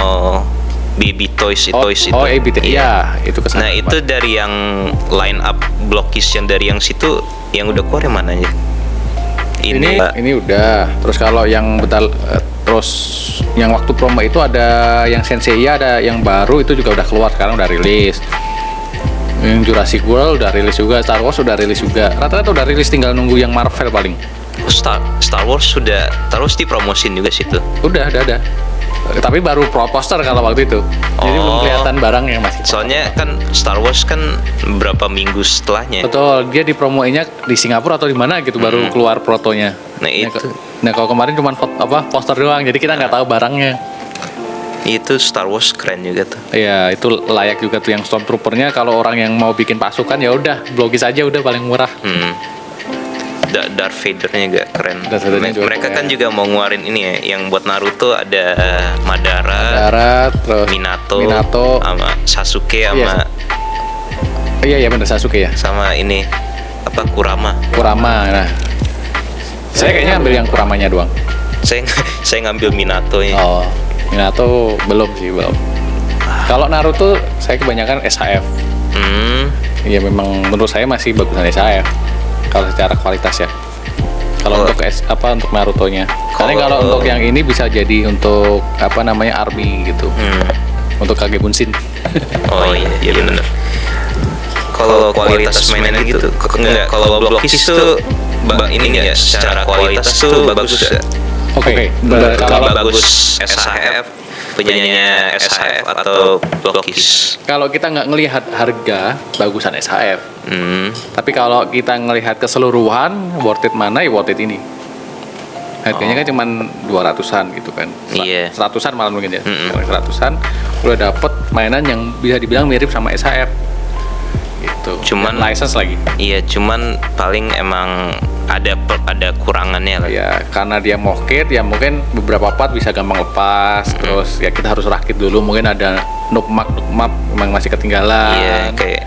baby toys itu. EBT. Iya, itu kesana. Nah itu dari yang line up Blokis yang dari yang situ yang udah keluar yang mana aja? Ini udah. Terus kalau yang terus yang waktu promo itu ada yang Senseiya, ada yang baru itu juga udah keluar, sekarang udah rilis. Yang Jurassic World udah rilis juga, Star Wars udah rilis juga. Rata-rata udah rilis, tinggal nunggu yang Marvel paling. Star Wars sudah terus dipromosin juga situ. Udah ada. Tapi baru pro poster kalau waktu itu. Jadi belum kelihatan barangnya masih. Soalnya kan Star Wars kan berapa minggu setelahnya. Betul, dia dipromoinnya di Singapura atau di mana gitu baru keluar protonya. Nah itu. Nah kalau kemarin cuma poster doang, jadi kita nggak tahu barangnya. Itu Star Wars keren juga tuh. Iya, itu layak juga tuh yang Stormtrooper-nya. Kalau orang yang mau bikin pasukan ya udah Blokis aja udah paling murah. Darth Vader-nya juga keren. Darth Vader-nya juga Mereka kan keren. juga mau ngeluarin ini ya, yang buat Naruto ada Madara, Darat, terus Minato, sama Sasuke sama Iya bener Sasuke ya. sama ini apa Kurama. Kurama. Nah, saya kayaknya ambil yang Kuramanya doang. Saya ngambil Minato-nya. Oh, Minato belum. Kalau Naruto saya kebanyakan SHF. Iya memang menurut saya masih bagusan SHF. Kalau secara kualitas ya. Kalau untuk untuk Naruto-nya. Karena kalau untuk yang ini bisa jadi untuk Army gitu. Untuk Kage Bunshin. Oh iya benar. Kalau kualitas mainan gitu, enggak. Kalau Blokis tuh ini enggak secara kualitas tuh bagus ya. Oke. Kalau bagus SHF, penyanyinya SHF atau Blokis. Kalau kita nggak ngelihat harga, bagusan SHF. Tapi kalau kita ngelihat keseluruhan, worth it mana ya worth it ini. Harganya kan cuma 200-an gitu kan. Iya. 100-an malah mungkin ya. 100-an udah dapet mainan yang bisa dibilang mirip sama SHF. Gitu. Cuman Dan license lagi. Iya, cuman paling emang ada kurangannya lah. Ya, karena dia mockit ya mungkin beberapa part bisa gampang lepas. Terus ya kita harus rakit dulu, mungkin ada noob map memang masih ketinggalan. Iya, kayak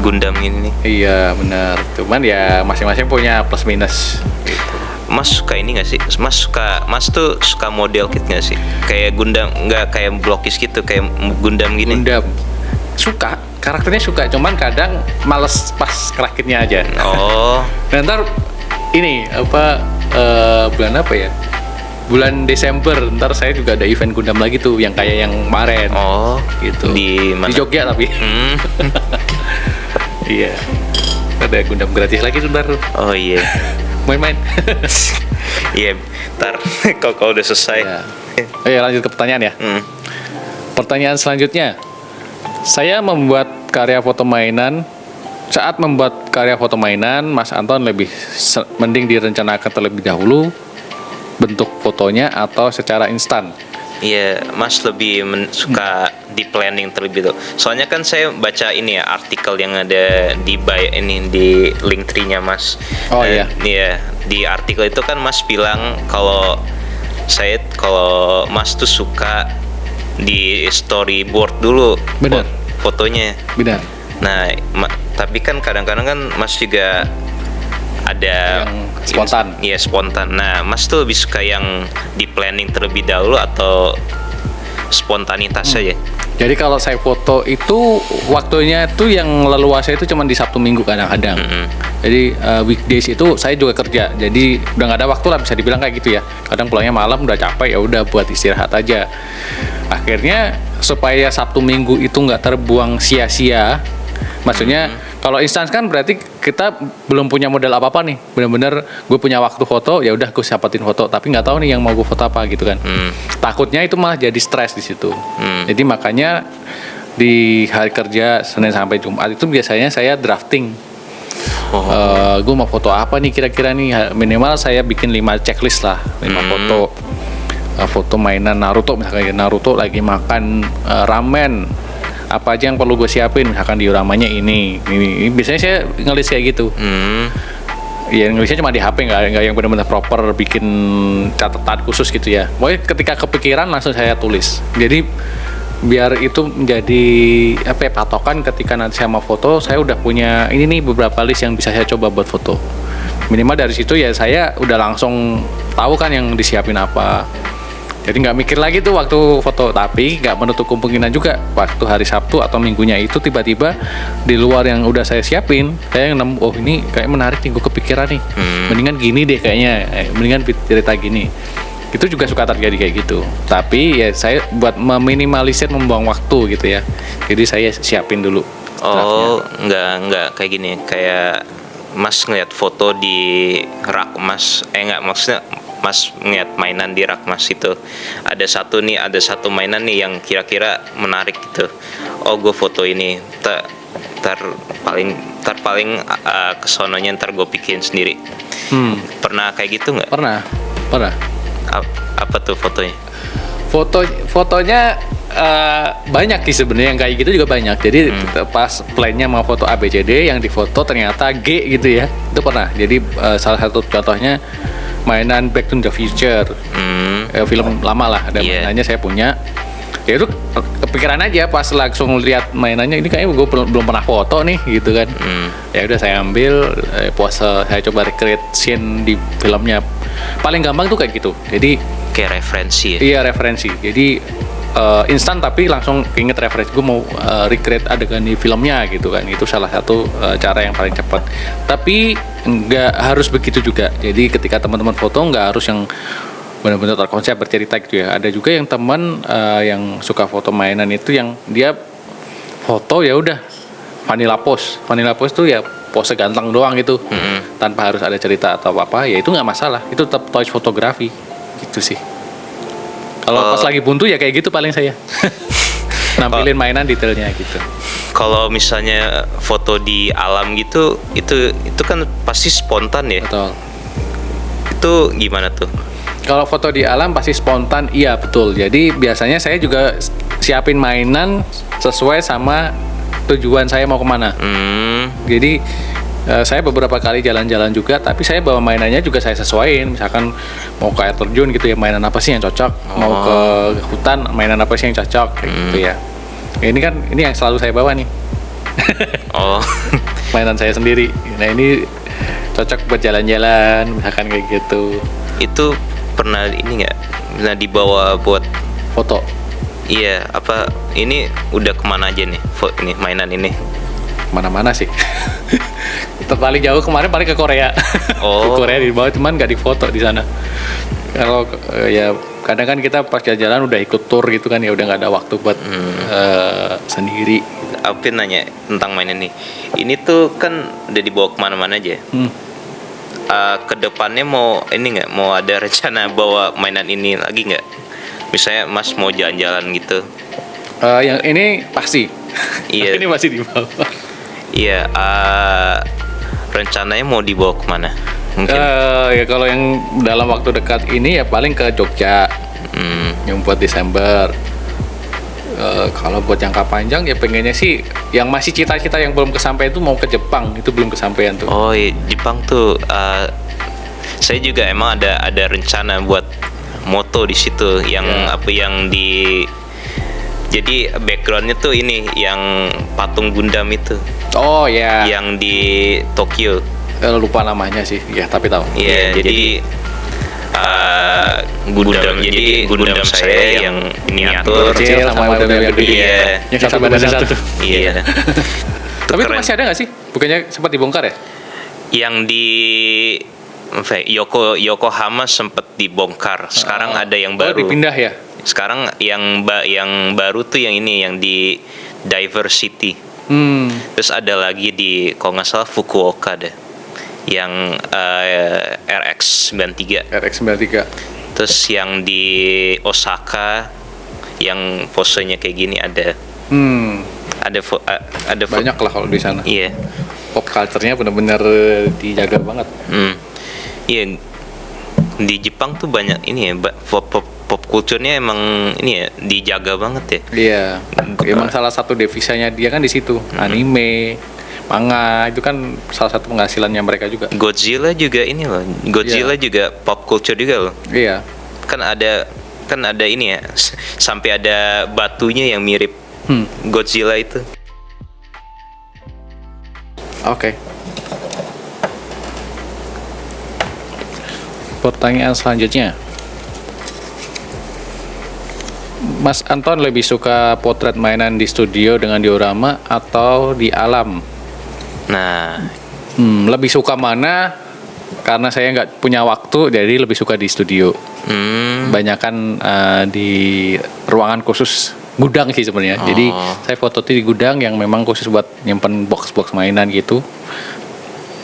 Gundam ini nih. Iya, benar. Cuman ya masing-masing punya plus minus gitu. Mas suka ini nggak sih? Mas tuh suka model kit nggak sih? Kayak Gundam, nggak kayak Blokis gitu, kayak Gundam gini. Gundam suka, karakternya suka, cuman kadang males pas kerakitnya aja. Oh. Nah, ntar ini bulan apa ya? Bulan Desember ntar saya juga ada event Gundam lagi tuh yang kayak yang kemarin. Oh, gitu. Di mana? Di Jogja tapi. Iya. Ada Gundam gratis lagi tuh baru. Oh iya. Main-main. Iya, ntar kalau udah selesai. Ya. Lanjut ke pertanyaan ya. Pertanyaan selanjutnya. Saya membuat karya foto mainan. Saat membuat karya foto mainan, Mas Anton lebih mending direncanakan terlebih dahulu bentuk fotonya atau secara instan? Iya, Mas lebih suka di planning terlebih dahulu. Soalnya kan saya baca ini ya artikel yang ada di di link tree-nya Mas. Oh iya. Iya, di artikel itu kan Mas bilang kalau Mas tuh suka di storyboard dulu. Benar. Fotonya. Benar. Nah, tapi kan kadang-kadang kan Mas juga ada yang spontan. Iya, spontan. Nah, Mas tuh lebih suka yang di planning terlebih dahulu atau spontanitas saja. Jadi kalau saya foto itu waktunya itu yang leluasa itu cuma di Sabtu Minggu kadang-kadang. Jadi weekdays itu saya juga kerja. Jadi udah nggak ada waktu lah, bisa dibilang kayak gitu ya. Kadang pulangnya malam udah capek, ya udah buat istirahat aja. Akhirnya supaya Sabtu Minggu itu nggak terbuang sia-sia. Maksudnya kalau instan kan berarti kita belum punya modal apa-apa nih. Bener-bener gue punya waktu foto, ya udah gue siapatin foto. Tapi nggak tahu nih yang mau gue foto apa gitu kan. Takutnya itu malah jadi stres di situ. Jadi makanya di hari kerja Senin sampai Jumat itu biasanya saya drafting. Gue mau foto apa nih kira-kira nih. Minimal saya bikin 5 checklist lah, 5 foto. Foto mainan Naruto misalkan, Naruto lagi makan ramen. Apa aja yang perlu gue siapin, misalkan dioramanya ini. Biasanya saya ngelis kayak gitu. Ya ngelisnya cuma di HP, nggak yang benar-benar proper bikin catatan khusus gitu ya. Pokoknya ketika kepikiran langsung saya tulis. Jadi biar itu menjadi patokan ketika nanti saya mau foto, saya udah punya ini nih beberapa list yang bisa saya coba buat foto. Minimal dari situ ya saya udah langsung tahu kan yang disiapin apa. Jadi nggak mikir lagi tuh waktu foto, tapi nggak menutup kemungkinan juga waktu hari Sabtu atau Minggunya itu tiba-tiba di luar yang udah saya siapin, saya nemu, oh ini kayak menarik nih, gue kepikiran nih, mendingan gini deh kayaknya, mendingan cerita gini. Itu juga suka terjadi kayak gitu. Tapi ya saya buat meminimalisir membuang waktu gitu ya. Jadi saya siapin dulu. Oh, nggak kayak gini, kayak Mas ngeliat foto di rak Mas, nggak, maksudnya Mas ngeliat mainan di rak Mas itu ada satu mainan nih yang kira-kira menarik gitu. Oh, gue foto ini, ntar paling kesononya ntar gue bikin sendiri. Pernah kayak gitu nggak? Pernah. Apa tuh fotonya? Fotonya banyak sih sebenarnya, yang kayak gitu juga banyak. Jadi pas plannya mau foto A B C D, yang difoto ternyata G gitu ya. Itu pernah. Jadi salah satu contohnya mainan Back to the Future, film lama lah, ada mainannya saya punya. Ya itu kepikiran aja pas langsung lihat mainannya, ini kayaknya gue belum pernah foto nih gitu kan. Ya udah saya ambil pose, saya coba recreate scene di filmnya. Paling gampang tuh kayak gitu. Jadi kayak referensi ya? Iya, referensi. Jadi instan tapi langsung keinget referensi, gue mau recreate adegan di filmnya gitu kan. Itu salah satu cara yang paling cepat. Tapi nggak harus begitu juga. Jadi ketika teman-teman foto nggak harus yang benar-benar terkonsep bercerita gitu ya. Ada juga yang teman yang suka foto mainan itu yang dia foto ya udah vanilla pose tuh ya pose ganteng doang gitu, tanpa harus ada cerita atau apa. Ya itu nggak masalah. Itu tetap toys fotografi gitu sih. Kalau pas lagi buntu ya kayak gitu paling saya nampilin mainan detailnya gitu. Kalau misalnya foto di alam gitu, itu kan pasti spontan ya. Betul. Itu gimana tuh? Kalau foto di alam pasti spontan, iya betul. Jadi biasanya saya juga siapin mainan sesuai sama tujuan saya mau kemana. Jadi saya beberapa kali jalan-jalan juga, tapi saya bawa mainannya juga saya sesuaiin. Misalkan mau ke air terjun gitu ya, mainan apa sih yang cocok? Mau ke hutan, mainan apa sih yang cocok? Kayak gitu ya. Ini yang selalu saya bawa nih. Mainan saya sendiri. Nah ini cocok buat jalan-jalan, misalkan kayak gitu. Itu pernah ini nggak? Pernah dibawa buat foto? Iya, apa ini udah kemana aja nih? Ini mainan ini? Mana-mana sih. Paling jauh kemarin paling ke Korea. Ke Korea dibawa, cuman nggak difoto di sana. Kalau ya kadang kan kita pas jalan udah ikut tour gitu kan, ya udah nggak ada waktu buat sendiri. Alvin nanya tentang mainan ini. Ini tuh kan udah dibawa kemana-mana aja. Kedepannya mau ini nggak? Mau ada rencana bawa mainan ini lagi nggak? Misalnya Mas mau jalan-jalan gitu. Yang ini pasti. Iya. Ini masih dibawa. Iya. Rencananya mau dibawa kemana? Mungkin. Ya kalau yang dalam waktu dekat ini ya paling ke Jogja. Yang buat Desember. Kalau buat jangka panjang ya pengennya sih yang masih cita-cita yang belum kesampaian itu mau ke Jepang, itu belum kesampaian tuh. Oh iya, Jepang tuh saya juga emang ada rencana buat moto di situ yang jadi backgroundnya tuh ini yang patung Gundam itu. Oh ya. Yang di Tokyo. Lupa namanya sih, ya tapi tahu. Iya, jadi Gundam. Jadi Gundam saya yang miniatur. Kecil sama Gundam yang gede. Iya. Yang satu badan satu. Iya. Tapi itu masih ada nggak sih? Bukannya sempat dibongkar ya? Yang di Yokohama sempat dibongkar. Sekarang ada yang baru. Dipindah ya? Sekarang yang baru tuh yang ini, yang di Diversity. Terus ada lagi di, kalau nggak salah, Fukuoka deh, yang RX-93. Terus yang di Osaka yang posenya kayak gini ada. Ada Banyak lah kalau di sana. Iya. Pop culture-nya benar-benar dijaga banget. Iya. Di Jepang tuh banyak ini ya, pop culture-nya emang ini ya, dijaga banget ya. Iya. Emang salah satu devisanya dia kan di situ. Anime, manga itu kan salah satu penghasilannya mereka juga. Godzilla juga ini loh. Godzilla juga pop culture juga loh. Iya. Kan ada ini ya. Sampai ada batunya yang mirip Godzilla itu. Oke. Pertanyaan selanjutnya. Mas Anton lebih suka potret mainan di studio dengan diorama atau di alam? Nah, Lebih suka mana? Karena saya nggak punya waktu, jadi lebih suka di studio. Banyakan di ruangan khusus gudang sih sebenarnya. Jadi saya foto di gudang yang memang khusus buat nyimpen box-box mainan gitu.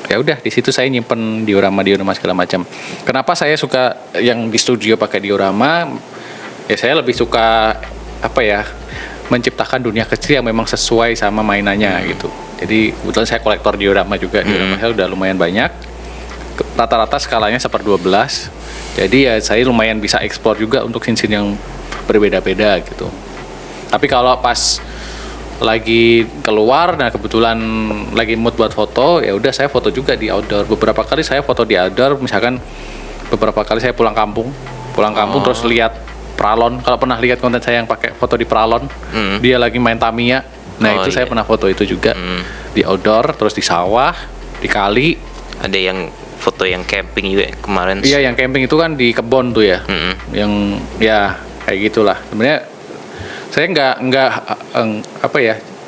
Ya udah, di situ saya nyimpen diorama segala macam. Kenapa saya suka yang di studio pakai diorama? Ya saya lebih suka menciptakan dunia kecil yang memang sesuai sama mainannya gitu. Jadi kebetulan saya kolektor diorama juga. Diorama saya udah lumayan banyak. Rata-rata skalanya 1/12. Jadi ya saya lumayan bisa eksplor juga untuk scene-scene yang berbeda-beda gitu. Tapi kalau pas lagi keluar, nah kebetulan lagi mood buat foto, ya udah saya foto juga di outdoor. Beberapa kali saya foto di outdoor, misalkan beberapa kali saya pulang kampung terus lihat pralon. Kalau pernah lihat konten saya yang pakai foto di pralon, dia lagi main Tamiya. Nah itu saya pernah foto itu juga di outdoor, terus di sawah, di kali. ada yang foto yang camping juga kemarin. Iya, yang camping itu kan di kebon tuh ya. Yang ya kayak gitulah. Sebenarnya saya nggak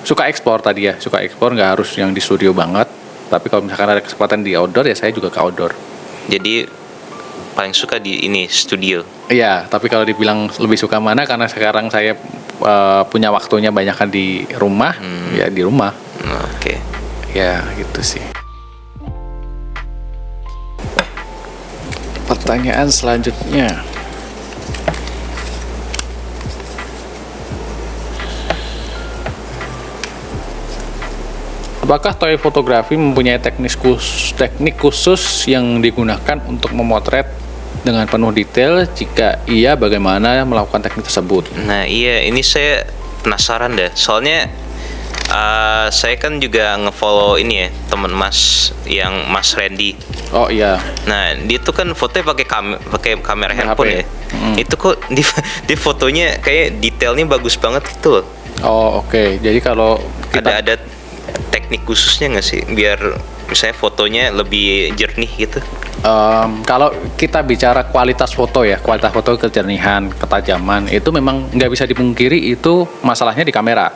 suka ekspor tadi ya, suka ekspor, nggak harus yang di studio banget. Tapi kalau misalkan ada kesempatan di outdoor ya saya juga ke outdoor. Jadi paling suka di ini studio. Iya, tapi kalau dibilang lebih suka mana, karena sekarang saya punya waktunya banyakkan di rumah, ya di rumah. Oke. Ya gitu sih. Pertanyaan selanjutnya. Apakah toy fotografi mempunyai teknik khusus yang digunakan untuk memotret dengan penuh detail? Jika iya, bagaimana melakukan teknik tersebut? Nah iya, ini saya penasaran deh. Soalnya saya kan juga ngefollow ini ya, teman Mas yang Mas Randy. Oh iya. Nah dia tuh kan fotonya pakai kamera handphone HP. ya. Itu kok di fotonya kayak detailnya bagus banget gitu loh. Oh oke. Jadi kalau ada teknik khususnya nggak sih biar misalnya fotonya lebih jernih gitu? Kalau kita bicara kualitas foto ya, kualitas foto, kejernihan, ketajaman, itu memang nggak bisa dipungkiri, itu masalahnya di kamera.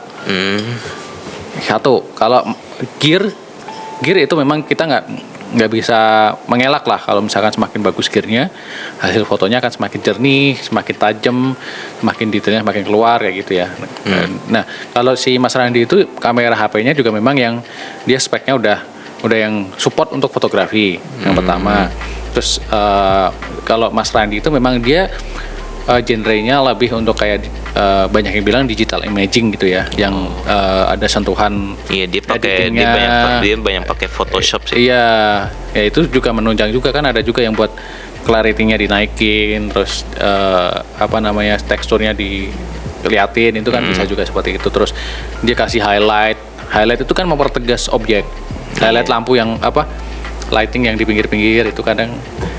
Satu, kalau gear itu memang kita nggak bisa mengelak lah. Kalau misalkan semakin bagus gearnya, hasil fotonya akan semakin jernih, semakin tajam, semakin detailnya semakin keluar kayak gitu ya. Nah, kalau si Mas Randi itu kamera HP-nya juga memang yang dia speknya udah yang support untuk fotografi yang pertama. Terus kalau Mas Randi itu memang dia genre-nya lebih untuk kayak banyak yang bilang digital imaging gitu ya, yang ada sentuhan. Iya, dia banyak pakai Photoshop sih. Iya, ya itu juga menunjang juga kan, ada juga yang buat clarity-nya dinaikin, terus teksturnya diliatin, itu kan bisa juga seperti itu. Terus dia kasih highlight itu kan mempertegas objek. Highlight lampu yang lighting yang di pinggir-pinggir itu kadang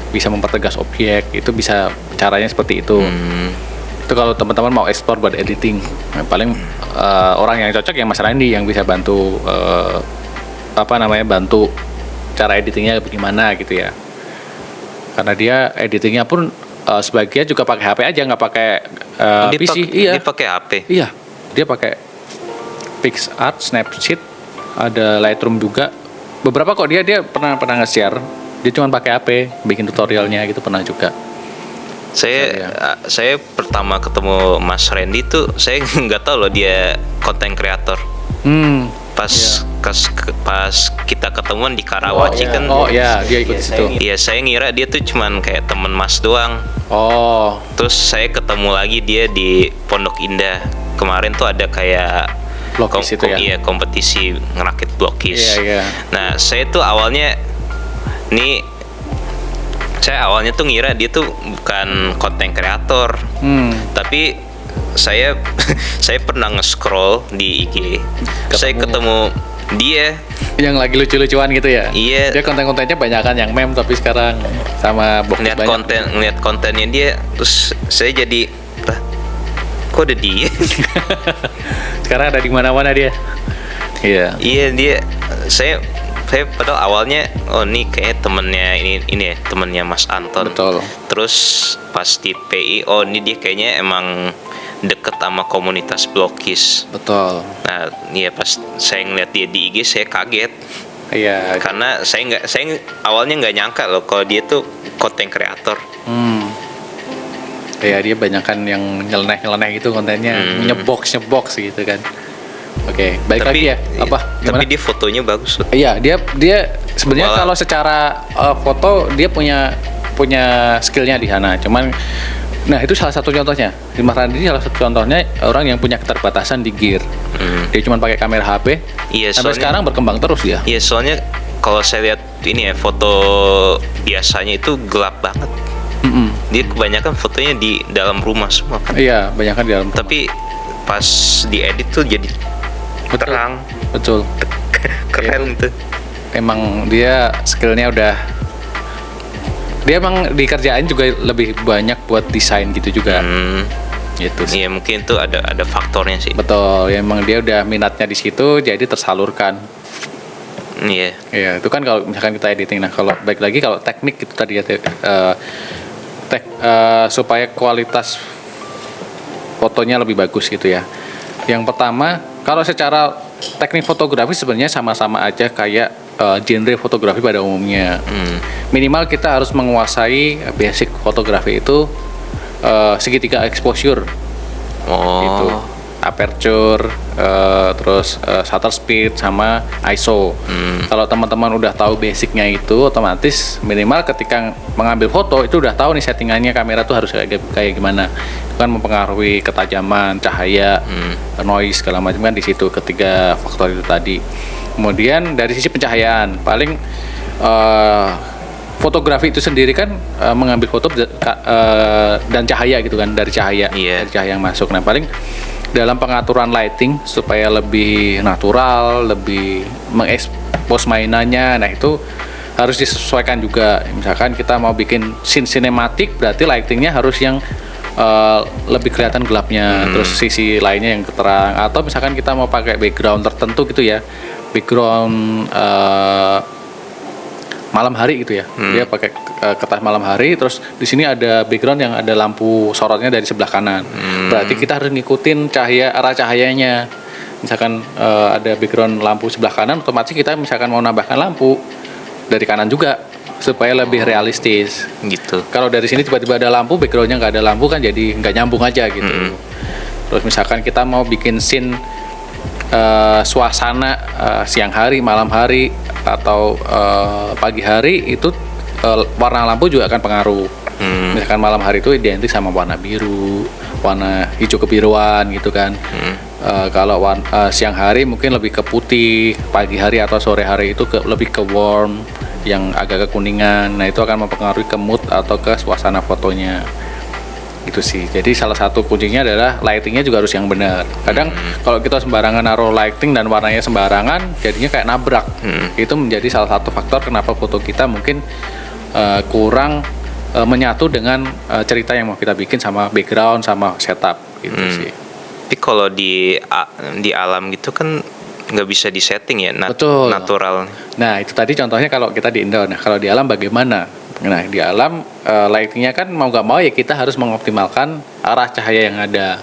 bisa mempertegas objek, itu bisa caranya seperti itu. Itu kalau teman-teman mau ekspor buat editing, paling orang yang cocok yang Mas Randy yang bisa bantu bantu cara editingnya bagaimana gitu ya. karena dia editingnya pun sebagian juga pakai HP aja, nggak pakai PC. Iya. Dia pakai HP. Iya, dia pakai PixArt, Snapseed, ada Lightroom juga. Beberapa kok dia pernah nge-share. Dia cuma pakai HP, bikin tutorialnya gitu pernah juga. Saya pertama ketemu Mas Randy tuh saya nggak tahu loh dia content creator. Pas kita ketemuan di Karawaci kan. Oh iya, dia ikut situ. Iya, saya ngira dia tuh cuman kayak temen Mas doang. Oh. Terus saya ketemu lagi dia di Pondok Indah. Kemarin tuh ada kayak Blokis itu ya? Iya, kompetisi ngerakit blokis. Iya. Nah, saya tuh awalnya tuh ngira dia tuh bukan konten kreator. Tapi saya pernah nge-scroll di IG. Saya ketemu dia yang lagi lucu-lucuan gitu ya. Iya. Dia konten-kontennya banyak kan yang meme, tapi sekarang sama blokis banyak. Ngeliat kontennya dia, terus saya jadi kok ada dia. Sekarang ada di mana-mana dia. Iya. Iya, dia saya padahal awalnya ini kayak temennya ini ya, temennya Mas Anton. Betul. Terus pas di PI, ini dia kayaknya emang deket sama komunitas blokis. Betul. Nah, iya pas saya ngeliat dia di IG saya kaget. Iya. Karena saya awalnya nggak nyangka loh kalau dia tuh content creator. Iya, dia banyak kan yang nyeleneh gitu kontennya, nyebox gitu kan. Oke, balik lagi ya. Apa? Gimana? Tapi dia fotonya bagus loh. Iya, dia sebenarnya kalau secara foto dia punya skillnya di sana. Cuman, nah itu salah satu contohnya. Mas Randy salah satu contohnya orang yang punya keterbatasan di gear. Dia cuma pakai kamera HP. Iya, sampai sekarang berkembang terus dia. Iya, soalnya kalau saya lihat ini ya foto biasanya itu gelap banget. Dia kebanyakan fotonya di dalam rumah semua kan. Iya, banyak kan di dalam rumah. Tapi pas diedit tuh jadi terang. Betul. Keren tuh. Emang dia skillnya dia emang di kerjaan juga lebih banyak buat desain gitu juga. Gitu sih. Iya, mungkin tuh ada faktornya sih. Betul, ya emang dia udah minatnya di situ jadi tersalurkan. Iya. Iya, itu kan kalau misalkan kita editing. Nah, kalau baik lagi kalau teknik itu tadi ya supaya kualitas fotonya lebih bagus gitu ya. Yang pertama, kalau secara teknik fotografi sebenarnya sama-sama aja kayak genre fotografi pada umumnya. Minimal kita harus menguasai basic fotografi itu segitiga exposure. Gitu. Aperture, terus shutter speed sama ISO. Kalau teman-teman udah tahu basicnya itu, otomatis minimal ketika mengambil foto itu udah tahu nih settingannya kamera tuh harus kayak gimana. Itu kan mempengaruhi ketajaman, cahaya, noise segala macam kan di situ ketiga faktor itu tadi. Kemudian dari sisi pencahayaan, paling fotografi itu sendiri kan mengambil foto dan cahaya gitu kan, dari cahaya, dari cahaya yang masuk. Nah, paling dalam pengaturan lighting supaya lebih natural, lebih mengekspos mainannya, nah itu harus disesuaikan juga. Misalkan kita mau bikin scene sinematik, berarti lightingnya harus yang lebih kelihatan gelapnya, terus sisi lainnya yang terang. Atau misalkan kita mau pakai background tertentu gitu ya, background malam hari gitu ya, dia pakai kertas malam hari, terus di sini ada background yang ada lampu sorotnya dari sebelah kanan. Berarti kita harus ngikutin arah cahayanya. Misalkan ada background lampu sebelah kanan, otomatis kita misalkan mau nambahkan lampu dari kanan juga supaya lebih realistis. Gitu. Kalau dari sini tiba-tiba ada lampu, backgroundnya nggak ada lampu kan jadi nggak nyambung aja gitu. Terus misalkan kita mau bikin scene suasana siang hari, malam hari, atau pagi hari, itu warna lampu juga akan pengaruh. Misalkan malam hari itu identik sama warna biru, warna hijau kebiruan gitu kan. Kalau siang hari mungkin lebih ke putih, pagi hari atau sore hari itu lebih ke warm, yang agak kekuningan. Nah, itu akan mempengaruhi ke mood atau ke suasana fotonya. Itu sih. Jadi salah satu kuncinya adalah lightingnya juga harus yang benar. Kadang kalau kita sembarangan naruh lighting dan warnanya sembarangan, jadinya kayak nabrak. Itu menjadi salah satu faktor kenapa foto kita mungkin kurang menyatu dengan cerita yang mau kita bikin sama background sama setup gitu sih. Tapi kalau di alam gitu kan nggak bisa disetting ya, Betul. natural. Nah, itu tadi contohnya kalau kita di Indo. Nah, kalau di alam bagaimana? Nah di alam lightingnya kan mau gak mau ya kita harus mengoptimalkan arah cahaya yang ada.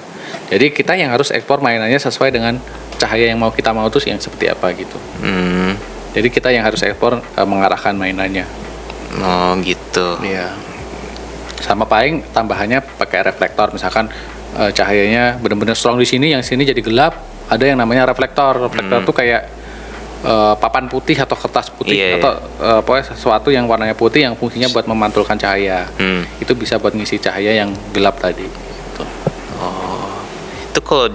Jadi kita yang harus ekspor mainannya sesuai dengan cahaya yang mau kita mau tuh yang seperti apa gitu. Jadi kita yang harus ekspor mengarahkan mainannya. Oh gitu. Iya. Sama paling tambahannya pakai reflektor, misalkan cahayanya benar-benar strong di sini, yang sini jadi gelap. Ada yang namanya reflektor. Reflektor tuh kayak papan putih atau kertas putih atau pokoknya sesuatu yang warnanya putih yang fungsinya buat memantulkan cahaya. Itu bisa buat ngisi cahaya yang gelap tadi. Gitu. Itu kalau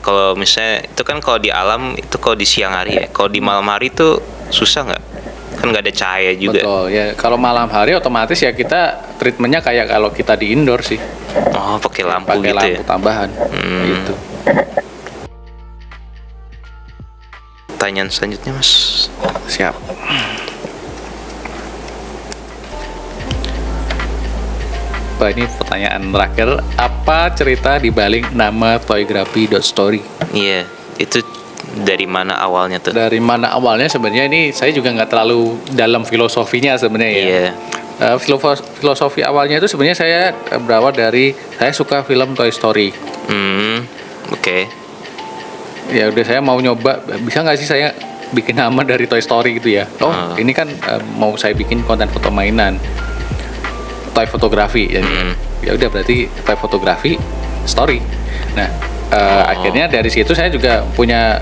kalau misalnya itu kan kalau di alam itu kalau di siang hari ya. Kalau di malam hari itu susah nggak? Kan nggak ada cahaya juga. Betul ya. Kalau malam hari otomatis ya kita treatmentnya kayak kalau kita di indoor sih. Oh, pakai lampu Pakai gitu lampu ya. tambahan. Gitu. Pertanyaan selanjutnya, Mas. Siap. Pak, ini pertanyaan terakhir. Apa cerita di balik nama toygraphy.story? Iya, itu dari mana awalnya tuh? Dari mana awalnya sebenarnya ini saya juga nggak terlalu dalam filosofinya sebenarnya ya. Iya. Filosofi awalnya itu sebenarnya saya berawal dari saya suka film Toy Story. Oke. Ya udah saya mau nyoba, bisa nggak sih saya bikin nama dari Toy Story gitu ya? Ini kan mau saya bikin konten foto mainan, toy fotografi. Ya udah berarti toy fotografi story. Nah akhirnya dari situ saya juga punya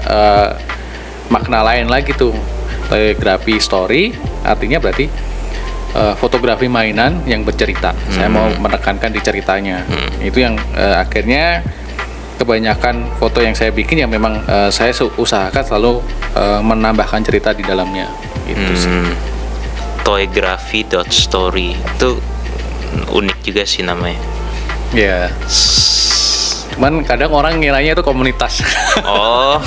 makna lain lagi tuh, toygraphy story artinya berarti fotografi mainan yang bercerita. Saya mau menekankan di ceritanya. Itu yang akhirnya kebanyakan foto yang saya bikin yang memang saya usahakan selalu menambahkan cerita di dalamnya. Itu sih. Toygraphy.story itu unik juga sih namanya. Ya. Cuman kadang orang ngiranya itu komunitas. Oh.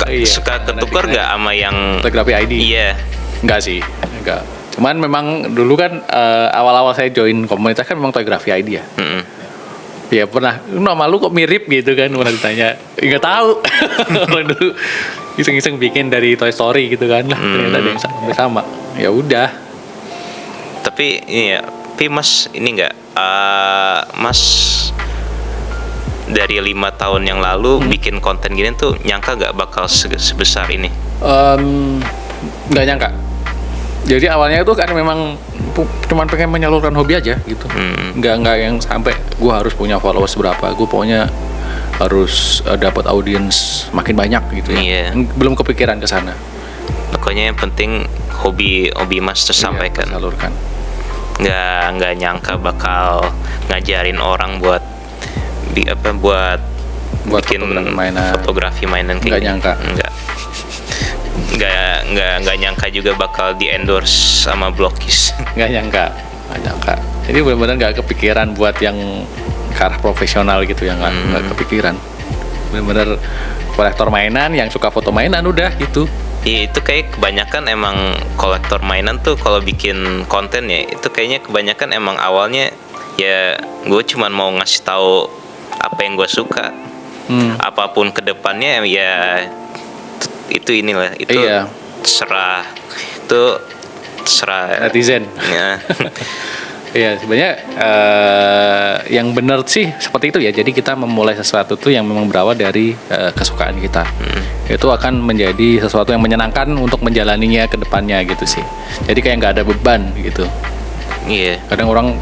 Iya, Suka ketukar nggak sama yang fotografi ID? Iya. Enggak sih, enggak. Cuman memang dulu kan awal-awal saya join komunitas kan memang toygraphy ID ya. Ya pernah, nama lu kok mirip gitu kan, pernah ditanya. Nggak tahu. Orang dulu iseng-iseng bikin dari Toy Story gitu kan, lah ternyata ada yang sama. Ya udah. Tapi ini ya, Mas ini nggak, Mas dari 5 tahun yang lalu bikin konten gini tuh nyangka nggak bakal sebesar ini? Nggak nyangka. Jadi awalnya itu kan memang cuman pengen menyalurkan hobi aja gitu. Nggak yang sampai gue harus punya followers berapa. Gue pokoknya harus dapat audiens makin banyak gitu ya. Iya. Belum kepikiran ke sana. Pokoknya yang penting hobi Mas tersampaikan. Iya, salurkan. Nggak nyangka bakal ngajarin orang buat bikin fotografi mainan kayak nggak nyangka. Nggak nyangka juga bakal di endorse sama Blokis. nggak nyangka. Jadi benar-benar nggak kepikiran buat yang ke arah profesional gitu ya, nggak kepikiran. Benar-benar kolektor mainan yang suka foto mainan udah gitu. Iya, itu kayak kebanyakan emang kolektor mainan tuh kalau bikin konten ya itu kayaknya kebanyakan emang awalnya ya gue cuman mau ngasih tahu apa yang gue suka. Apapun kedepannya ya itu inilah itu iya. serah netizen. Ya. Iya sebenarnya yang benar sih seperti itu ya. Jadi kita memulai sesuatu tuh yang memang berawal dari kesukaan kita. Itu akan menjadi sesuatu yang menyenangkan untuk menjalaninya ke depannya gitu sih. Jadi kayak nggak ada beban gitu. Iya. Kadang orang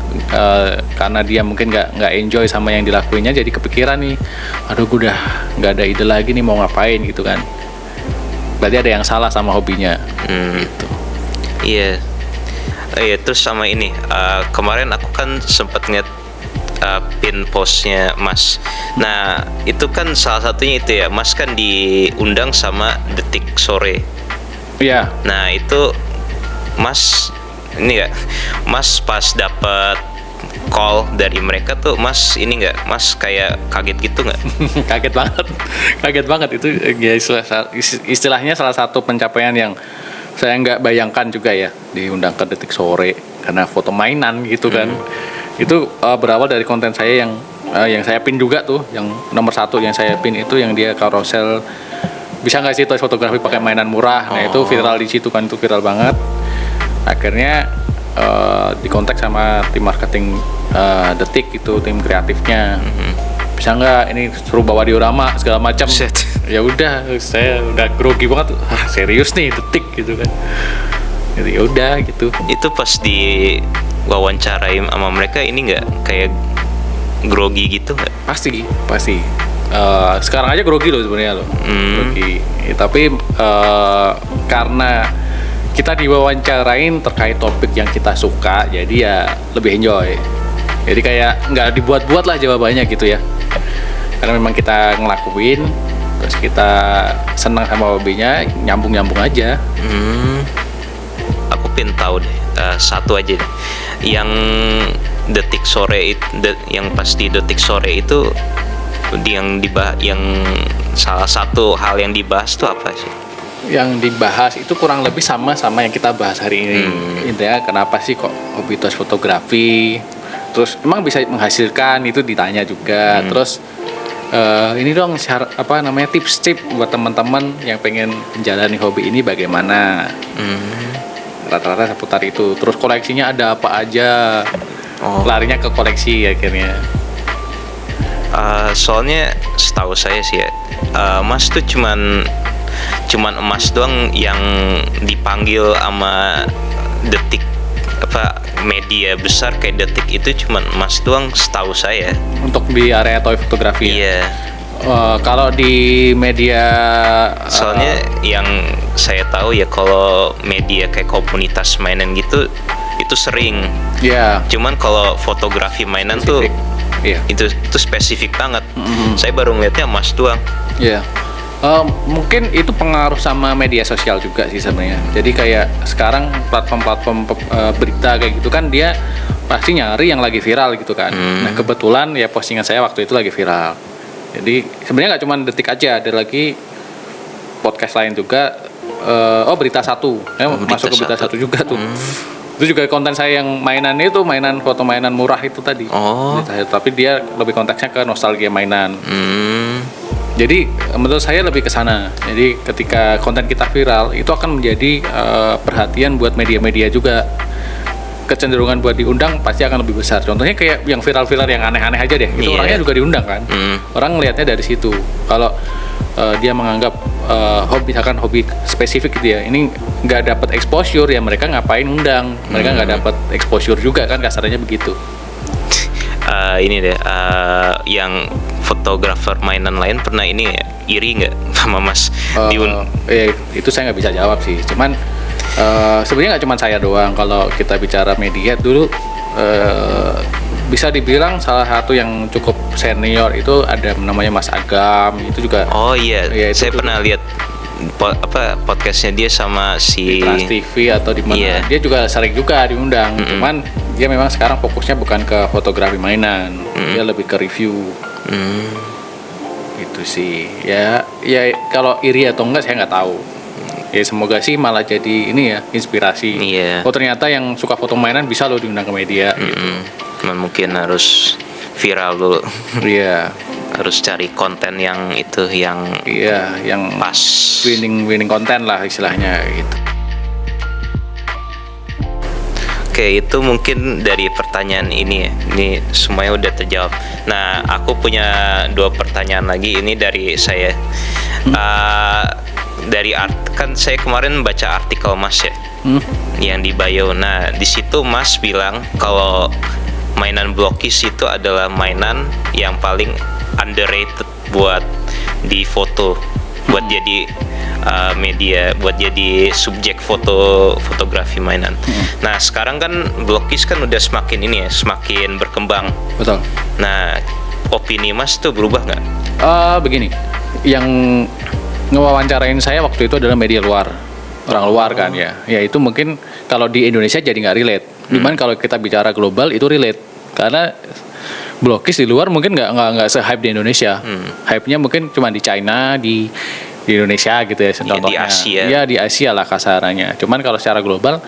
karena dia mungkin nggak enjoy sama yang dilakuinnya, jadi kepikiran nih, aduh gue udah nggak ada ide lagi nih mau ngapain gitu kan. Berarti ada yang salah sama hobinya. Gitu. Iya. Iya, terus sama ini kemarin aku kan sempat ngeliat pin postnya Mas. Nah itu kan salah satunya itu ya, Mas kan diundang sama Detik Sore. Iya. Nah itu Mas ini nggak, Mas pas dapet call dari mereka tuh Mas ini nggak, Mas kayak kaget gitu nggak? kaget banget itu ya, istilahnya salah satu pencapaian yang saya nggak bayangkan juga ya, diundang ke Detik Sore karena foto mainan gitu kan. Itu berawal dari konten saya yang saya pin juga tuh, yang nomor 1 yang saya pin itu yang dia carousel bisa nggak sih toys fotografi pakai mainan murah. Nah itu viral di situ kan, itu viral banget. Akhirnya dikontak sama tim marketing Detik itu, tim kreatifnya. Bisa nggak ini suruh bawa diorama segala macam. Ya udah, saya udah grogi banget. Serius nih Detik gitu kan. Jadi ya udah gitu. Itu pas di wawancarai sama mereka ini nggak kayak grogi gitu nggak? Pasti. Sekarang aja grogi loh sebenarnya loh. Grogi. Tapi karena kita diwawancarain terkait topik yang kita suka, jadi ya lebih enjoy. Jadi kayak nggak dibuat-buat lah jawabannya gitu ya. Karena memang kita ngelakuin, terus kita senang sama hobinya, nyambung-nyambung aja. Aku pengen tahu deh, satu aja deh. Yang Detik Sore yang pasti Detik Sore itu yang salah satu hal yang dibahas tuh apa sih? Yang dibahas itu kurang lebih sama yang kita bahas hari ini. Intinya kenapa sih kok hobi tos fotografi? Terus emang bisa menghasilkan, itu ditanya juga. Terus ini dong tips-tips buat teman-teman yang pengen menjalani hobi ini bagaimana? Rata-rata seputar itu. Terus koleksinya ada apa aja? Larinya ke koleksi akhirnya. Soalnya setahu saya sih ya, Mas tuh cuman emas doang yang dipanggil sama Detik media besar kayak Detik itu cuman emas doang setahu saya. Untuk di area toy fotografi. Iya. Kalau di media soalnya yang saya tahu ya, kalau media kayak komunitas mainan gitu itu sering. Iya. Cuman kalau fotografi mainan Spesifik. Tuh itu spesifik banget. Saya baru ngeliatnya emas doang. Iya. Mungkin itu pengaruh sama media sosial juga sih sebenarnya. Jadi kayak sekarang platform-platform berita kayak gitu kan, dia pasti nyari yang lagi viral gitu kan. Nah kebetulan ya postingan saya waktu itu lagi viral. Jadi sebenarnya nggak cuma Detik aja, ada lagi podcast lain juga. Berita Satu, masuk ke Berita Satu juga tuh. Itu juga konten saya yang mainannya itu foto mainan murah itu tadi. Tapi dia lebih konteksnya ke nostalgia mainan. Jadi menurut saya lebih ke sana. Jadi ketika konten kita viral, itu akan menjadi perhatian buat media-media juga. Kecenderungan buat diundang pasti akan lebih besar. Contohnya kayak yang viral-viral yang aneh-aneh aja deh. Itu orangnya juga diundang kan. Orang ngelihatnya dari situ. Kalau dia menganggap hobi spesifik gitu ya, ini nggak dapat exposure, ya mereka ngapain undang? Mereka nggak dapat exposure juga kan, kasarnya begitu. Ini deh, yang fotografer mainan lain pernah ini ya, iri nggak sama Mas? Itu saya nggak bisa jawab sih. Cuman sebenarnya nggak cuma saya doang. Kalau kita bicara media dulu, bisa dibilang salah satu yang cukup senior itu ada namanya Mas Agam. Itu juga. Oh iya, saya pernah lihat podcastnya dia sama si Trans TV atau di mana. Iya. Dia juga sering juga diundang. Cuman dia memang sekarang fokusnya bukan ke fotografi mainan, dia lebih ke review. Itu sih. Ya kalau iri atau enggak saya nggak tahu. Ya semoga sih malah jadi ini ya, inspirasi. Iya. Oh ternyata yang suka foto mainan bisa loh diundang ke media. Gitu. Cuman mungkin harus viral dulu. Iya. Harus cari konten yang itu yang yang pas, winning konten lah istilahnya gitu. Oke, itu mungkin dari pertanyaan ini ya. Ini semuanya udah terjawab. Nah, aku punya 2 pertanyaan lagi. Ini dari saya. Kan saya kemarin baca artikel Mas ya, yang di bio. Nah, di situ Mas bilang kalau mainan Blockies itu adalah mainan yang paling underrated buat di foto, buat jadi media, buat jadi subjek fotografi mainan. Nah sekarang kan Blockies kan udah semakin berkembang. Betul. Nah opini Mas tuh berubah nggak? Begini, yang ngewawancarain saya waktu itu adalah media luar, orang luar kan ya. Ya itu mungkin kalau di Indonesia jadi nggak relate. Cuman kalau kita bicara global itu relate, karena Blockies di luar mungkin nggak se-hype di Indonesia. Hype-nya mungkin cuma di China, di Indonesia gitu ya contohnya. Di Asia. Ya di Asia lah kasarannya. Cuman kalau secara global,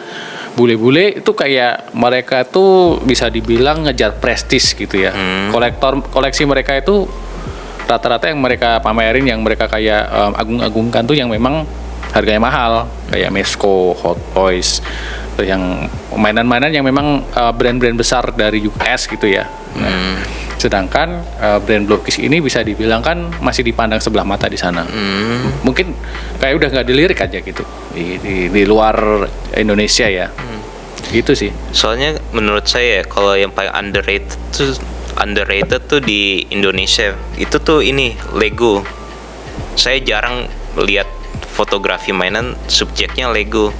bule-bule itu kayak mereka tuh bisa dibilang ngejar prestis gitu ya. Koleksi mereka itu rata-rata yang mereka pamerin, yang mereka kayak agung-agungkan tuh yang memang harganya mahal, kayak Mesco, Hot Toys, yang mainan-mainan yang memang brand-brand besar dari US gitu ya. Nah, sedangkan brand Blokis ini bisa dibilang kan masih dipandang sebelah mata di sana. Mungkin kayak udah nggak dilirik aja gitu di luar Indonesia ya. Gitu sih. Soalnya menurut saya kalau yang paling underrated tuh di Indonesia itu tuh ini Lego. Saya jarang lihat fotografi mainan subjeknya Lego.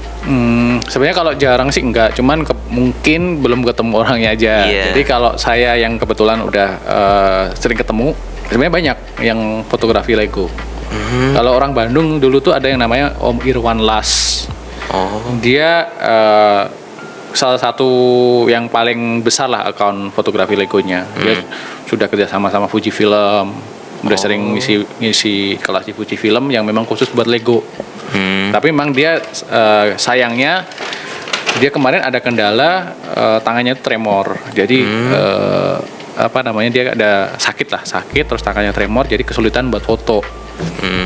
Sebenarnya kalau jarang sih enggak, cuman mungkin belum ketemu orangnya aja. Iya. Jadi kalau saya yang kebetulan udah sering ketemu, sebenarnya banyak yang fotografi Lego. Kalau orang Bandung dulu tuh ada yang namanya Om Irwan Las. Dia salah satu yang paling besar lah akun fotografi Legonya. Dia sudah kerja sama Fujifilm, udah sering ngisi kelas di Fujifilm yang memang khusus buat Lego. Tapi memang dia sayangnya dia kemarin ada kendala, tangannya itu tremor. Jadi dia ada sakit terus tangannya tremor, jadi kesulitan buat foto.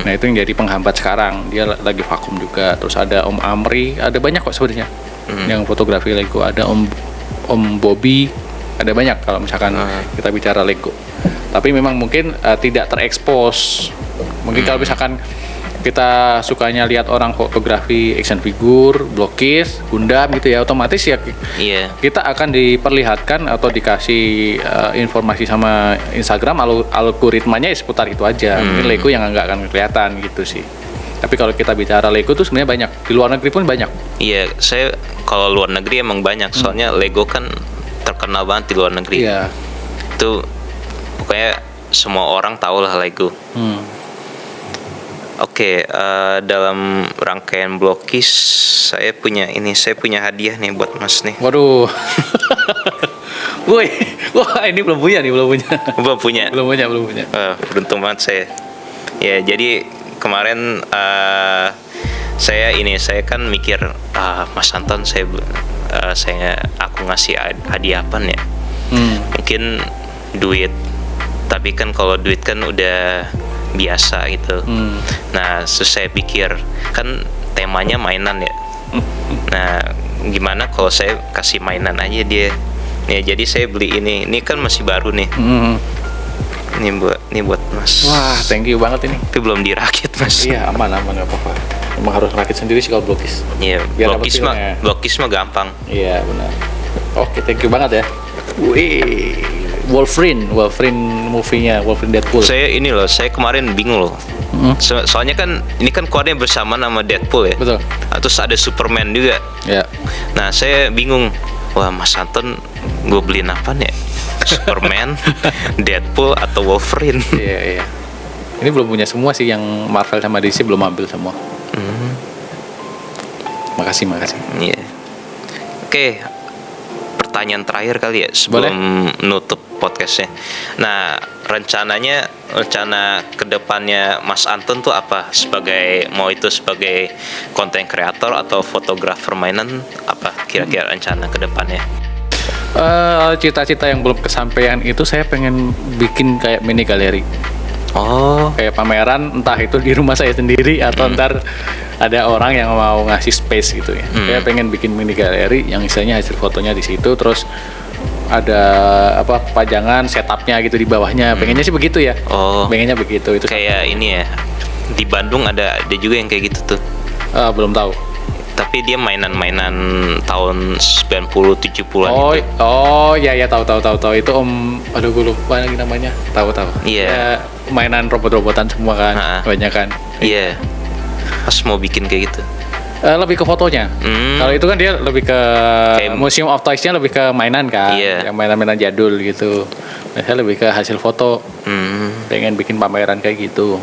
Nah itu yang jadi penghambat sekarang. Dia lagi vakum juga. Terus ada Om Amri, ada banyak kok sebenarnya yang fotografi Lego. Ada Om Bobby, ada banyak kalau misalkan kita bicara Lego. Tapi memang mungkin tidak terekspos. Mungkin kalau misalkan kita sukanya lihat orang fotografi action figure, Blokis, Gundam gitu ya, otomatis ya kita akan diperlihatkan atau dikasih informasi sama Instagram, algoritmanya ya seputar itu aja. Mungkin Lego yang nggak akan kelihatan gitu sih. Tapi kalau kita bicara Lego tuh sebenarnya banyak, di luar negeri pun banyak. Iya, saya kalau luar negeri emang banyak, soalnya Lego kan terkenal banget di luar negeri. Iya. Itu pokoknya semua orang tahu lah Lego. Oke, dalam rangkaian Blokis saya punya hadiah nih buat Mas nih. Waduh. Wah ini belum punya. Belum punya. Belum punya. Beruntung banget saya. Ya, jadi kemarin saya kan mikir Mas Anton aku ngasih hadiah apa ya? Mungkin duit. Tapi kan kalau duit kan udah biasa gitu. Nah, terus saya pikir kan temanya mainan ya. Nah, gimana kalau saya kasih mainan aja dia? Ya, jadi saya beli ini. Ini kan masih baru nih. Ini buat Mas. Wah, thank you banget ini. Tapi belum dirakit, Mas. Iya, aman nggak apa-apa. Emang harus rakit sendiri sih kalau Blokis. Iya, Blokis mah gampang. Iya, benar. Oke, thank you banget ya. Wih, Wolverine movie-nya, Wolverine Deadpool. Saya kemarin bingung loh. Soalnya kan ini kan keluarnya bersama nama Deadpool ya. Betul. Terus ada Superman juga. Ya. Nah, saya bingung. Wah, Mas Anton gue beliin apa nih? Superman, Deadpool atau Wolverine? Iya. Ini belum punya semua sih, yang Marvel sama DC belum ambil semua. Makasih. Iya. Oke. Pertanyaan terakhir kali ya sebelum nutup podcastnya. Nah, rencana kedepannya Mas Anton tuh apa? Sebagai konten kreator atau fotografer mainan, apa kira-kira rencana kedepannya? Cita-cita yang belum kesampaian itu, saya pengen bikin kayak mini galeri. Kayak pameran, entah itu di rumah saya sendiri atau ntar ada orang yang mau ngasih space gitu ya. Saya pengen bikin mini galeri yang istilahnya hasil fotonya di situ, terus ada pajangan setupnya gitu di bawahnya. Pengennya sih begitu ya. Pengennya begitu. Itu kayak ini ya. Di Bandung ada juga yang kayak gitu tuh. Belum tahu. Tapi dia mainan-mainan tahun 90-70-an gitu. Iya, tahu. Itu gue lupa lagi namanya. Tahu. Iya. Ya, mainan robot-robotan semua kan, banyak kan. Iya. Pas mau bikin kayak gitu. Lebih ke fotonya. Kalau itu kan dia lebih ke Museum of Toys-nya, lebih ke mainan kan. Iya. Yang mainan-mainan jadul gitu. Saya lebih ke hasil foto. Pengen bikin pameran kayak gitu.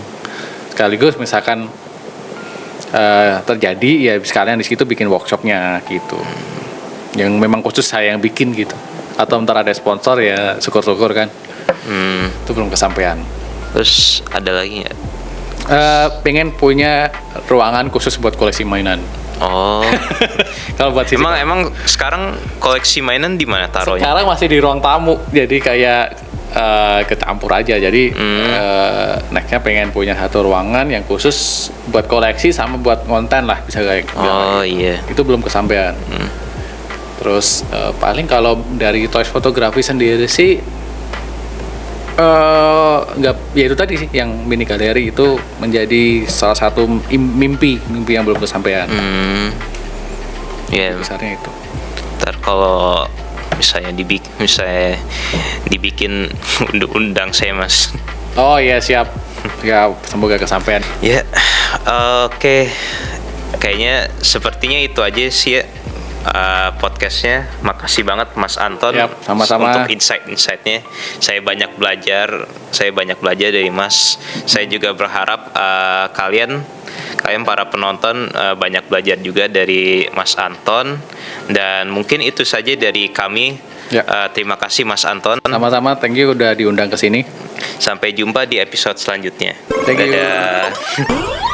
Sekaligus misalkan terjadi ya sekalian di situ bikin workshopnya gitu, yang memang khusus saya yang bikin gitu. Atau ntar ada sponsor ya syukur-syukur kan. Itu belum kesampaian. Terus ada lagi nggak? Pengen punya ruangan khusus buat koleksi mainan. Kalau buat emang sekarang koleksi mainan di mana taruhnya? Sekarang masih di ruang tamu, jadi kayak kecampur aja. Jadi nextnya pengen punya satu ruangan yang khusus buat koleksi sama buat konten lah, bisa kayak iya. itu belum kesampaian. Terus paling kalau dari Toys Fotografi sendiri sih nggak, ya itu tadi sih yang mini galeri itu menjadi salah satu mimpi yang belum kesampaian. Ya, Besarnya itu. ntar kalau misalnya dibikin undang saya Mas. Oh iya siap. Ya semoga kesampaian. Ya, oke. Kayaknya sepertinya itu aja sih ya podcastnya. Makasih banget Mas Anton. Yap, sama-sama. Untuk insight-insightnya. Saya banyak belajar dari Mas. Saya juga berharap kalian para penonton banyak belajar juga dari Mas Anton. Dan mungkin itu saja dari kami. Ya. Terima kasih Mas Anton. Sama-sama, thank you udah diundang ke sini. Sampai jumpa di episode selanjutnya. Thank you. Dadah.